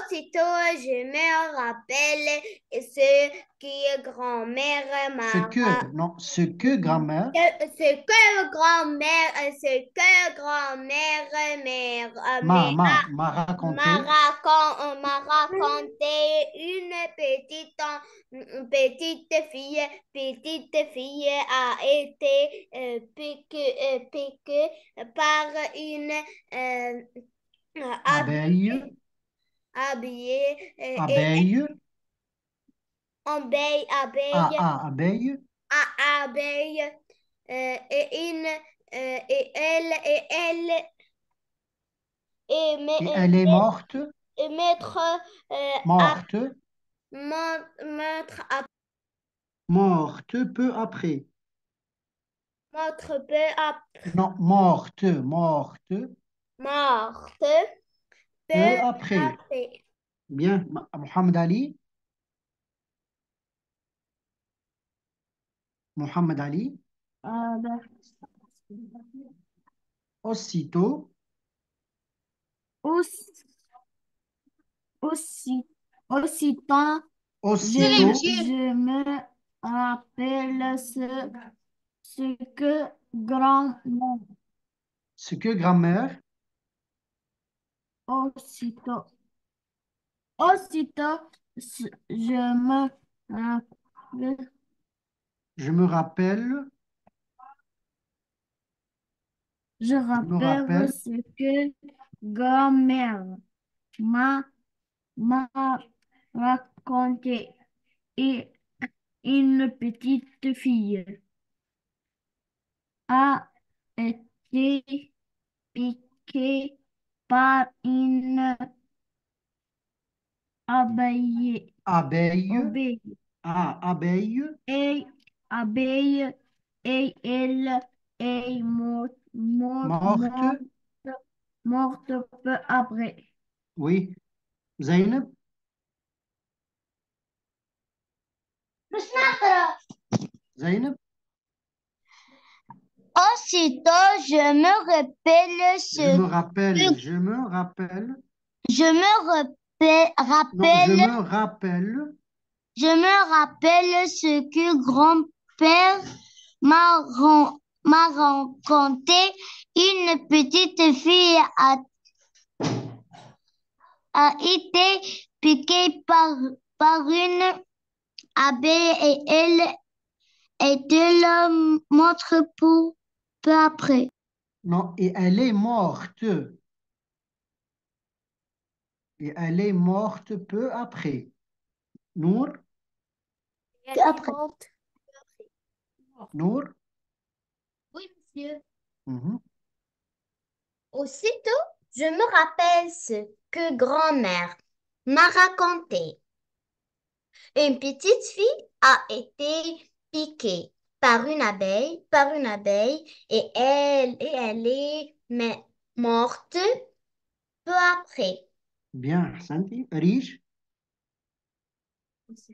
Speaker 7: Aussitôt, je me rappelle ce que grand-mère
Speaker 1: Ce que, non, ce que grand-mère
Speaker 7: ce que grand-mère
Speaker 1: m'a raconté
Speaker 7: m'a raconté petite fille a été piquée par une
Speaker 1: abeille,
Speaker 7: habillée
Speaker 1: abeille,
Speaker 7: abeille
Speaker 1: abeille,
Speaker 7: abeille et elle
Speaker 1: et elle est morte,
Speaker 7: et mettre
Speaker 1: morte,
Speaker 7: mettre à
Speaker 1: morte peu après.
Speaker 7: mettre peu à
Speaker 1: Non, morte, morte
Speaker 7: morte peu
Speaker 1: peu après.
Speaker 7: après.
Speaker 1: Bien, Mohamed Ali. Mohamed Ali. Aussitôt,
Speaker 9: Aussi, aussitôt,
Speaker 1: aussitôt,
Speaker 9: je me rappelle ce que grand-mère,
Speaker 1: ce que grand-mère
Speaker 9: aussitôt, aussitôt, je me rappelle,
Speaker 1: je me rappelle,
Speaker 9: je
Speaker 1: je me
Speaker 9: rappelle
Speaker 1: rappelle,
Speaker 9: ce que grand-mère m'a m'a raconté et une petite fille a été piquée par une abeille,
Speaker 1: abeille,
Speaker 9: abeille,
Speaker 1: abeille,
Speaker 9: et abeille et elle est
Speaker 1: morte,
Speaker 9: morte peu après.
Speaker 1: oui, Zainab, Zainab,
Speaker 2: Aussitôt, je me rappelle
Speaker 1: je me rappelle,
Speaker 2: je me
Speaker 1: non, je
Speaker 2: rappelle,
Speaker 1: me rappelle,
Speaker 2: je me rappelle ce que grand-père m'a raconté. Une petite fille a été piquée par une abeille et elle montre peu après.
Speaker 1: non, et elle est morte, et elle est morte peu après. Nour,
Speaker 2: Peu après.
Speaker 1: Nour,
Speaker 3: Oui, monsieur.
Speaker 1: mhm.
Speaker 3: Aussitôt, je me rappelle ce que grand-mère m'a raconté. Une petite fille a été piquée par une abeille, et elle est morte peu après.
Speaker 1: Bien, Santi, riche,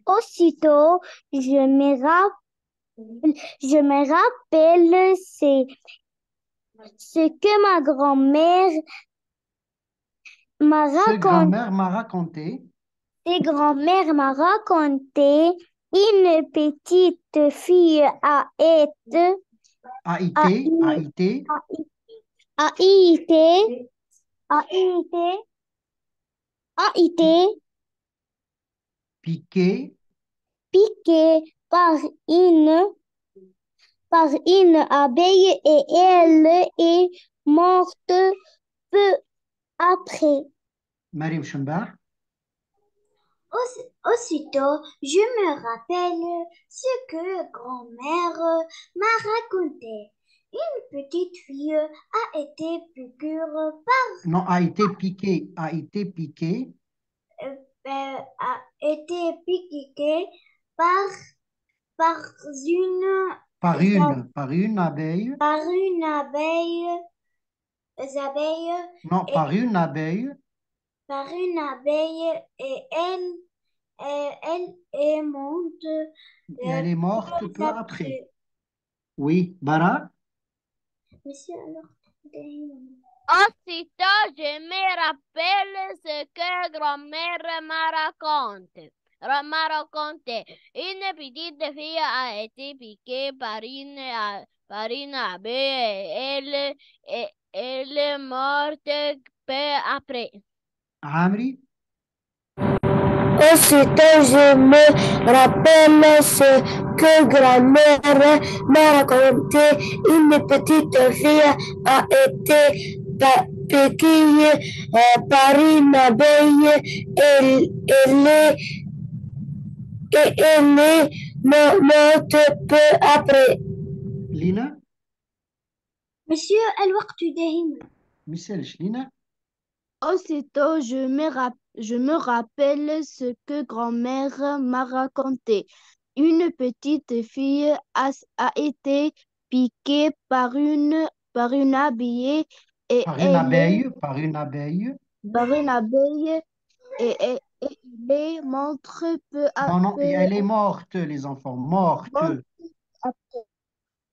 Speaker 5: Aussitôt, je me rappelle ce que ma grand-mère m'a
Speaker 1: ce
Speaker 5: raconté.
Speaker 1: grand-mère m'a raconté,
Speaker 5: Et grand-mère m'a raconté une petite fille
Speaker 1: a
Speaker 5: a,
Speaker 1: été, a été,
Speaker 5: a été, a été, a été
Speaker 1: piqué
Speaker 5: piquée par une par une abeille et elle est morte peu après.
Speaker 1: Marim Chembar.
Speaker 3: Aussitôt, je me rappelle ce que grand-mère m'a raconté. Une petite fille a été piqûre
Speaker 1: Non, a été piquée. A été piquée.
Speaker 3: a été piquée par une
Speaker 1: abeille.
Speaker 3: Par une abeille.
Speaker 1: Non, par une abeille.
Speaker 3: Par une abeille et elle est morte.
Speaker 1: Et elle est morte peu après. Oui, Bara.
Speaker 3: Monsieur, alors,
Speaker 6: Aussitôt, je me rappelle ce que grand-mère m'a raconté. Une petite fille a été piquée par une abeille et elle est morte peu après.
Speaker 1: Amri.
Speaker 4: Aussitôt, je me rappelle ce que grand-mère m'a raconté. Une petite fille a été piquée par une abeille et elle est morte peu après.
Speaker 1: Lina.
Speaker 3: Monsieur, الوقت داهم.
Speaker 1: Michel, Lina.
Speaker 9: Aussitôt, je me rappelle ce que grand-mère m'a raconté. Une petite fille a été piquée par une abeille et
Speaker 1: Par une abeille. Par une abeille.
Speaker 9: Et elle est morte peu
Speaker 1: Non, non, et elle est
Speaker 9: après.
Speaker 1: morte, les enfants. Morte.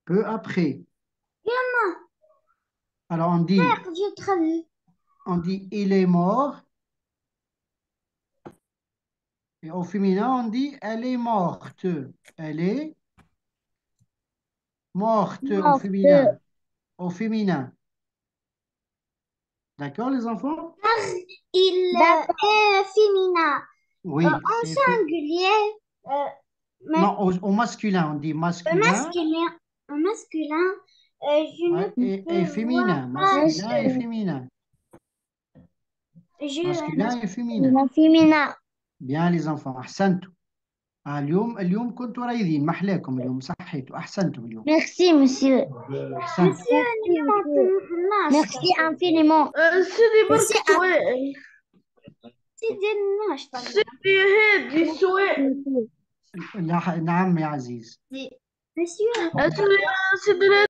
Speaker 1: Peu après. Alors on dit il est mort. Et au féminin, on dit elle est morte. Elle est morte au féminin. Au féminin. D'accord, les enfants?
Speaker 3: Il est féminin.
Speaker 1: Oui.
Speaker 3: En singulier.
Speaker 1: Non, au masculin, on dit masculin.
Speaker 3: Au masculin, je ne peux
Speaker 1: et féminin. Masculin et féminin. masculin et féminin. Bien les enfants. أحسنتم. اليوم كنتوا رايدين محلاكم اليوم صحيتوا أحسنتم اليوم.
Speaker 2: Merci, monsieur.
Speaker 1: أحسنتم.
Speaker 2: Merci infiniment.
Speaker 8: سيدي برك سؤال. سيدي هادي سؤال.
Speaker 1: نعم يا عزيز.
Speaker 3: Monsieur.
Speaker 8: سيدي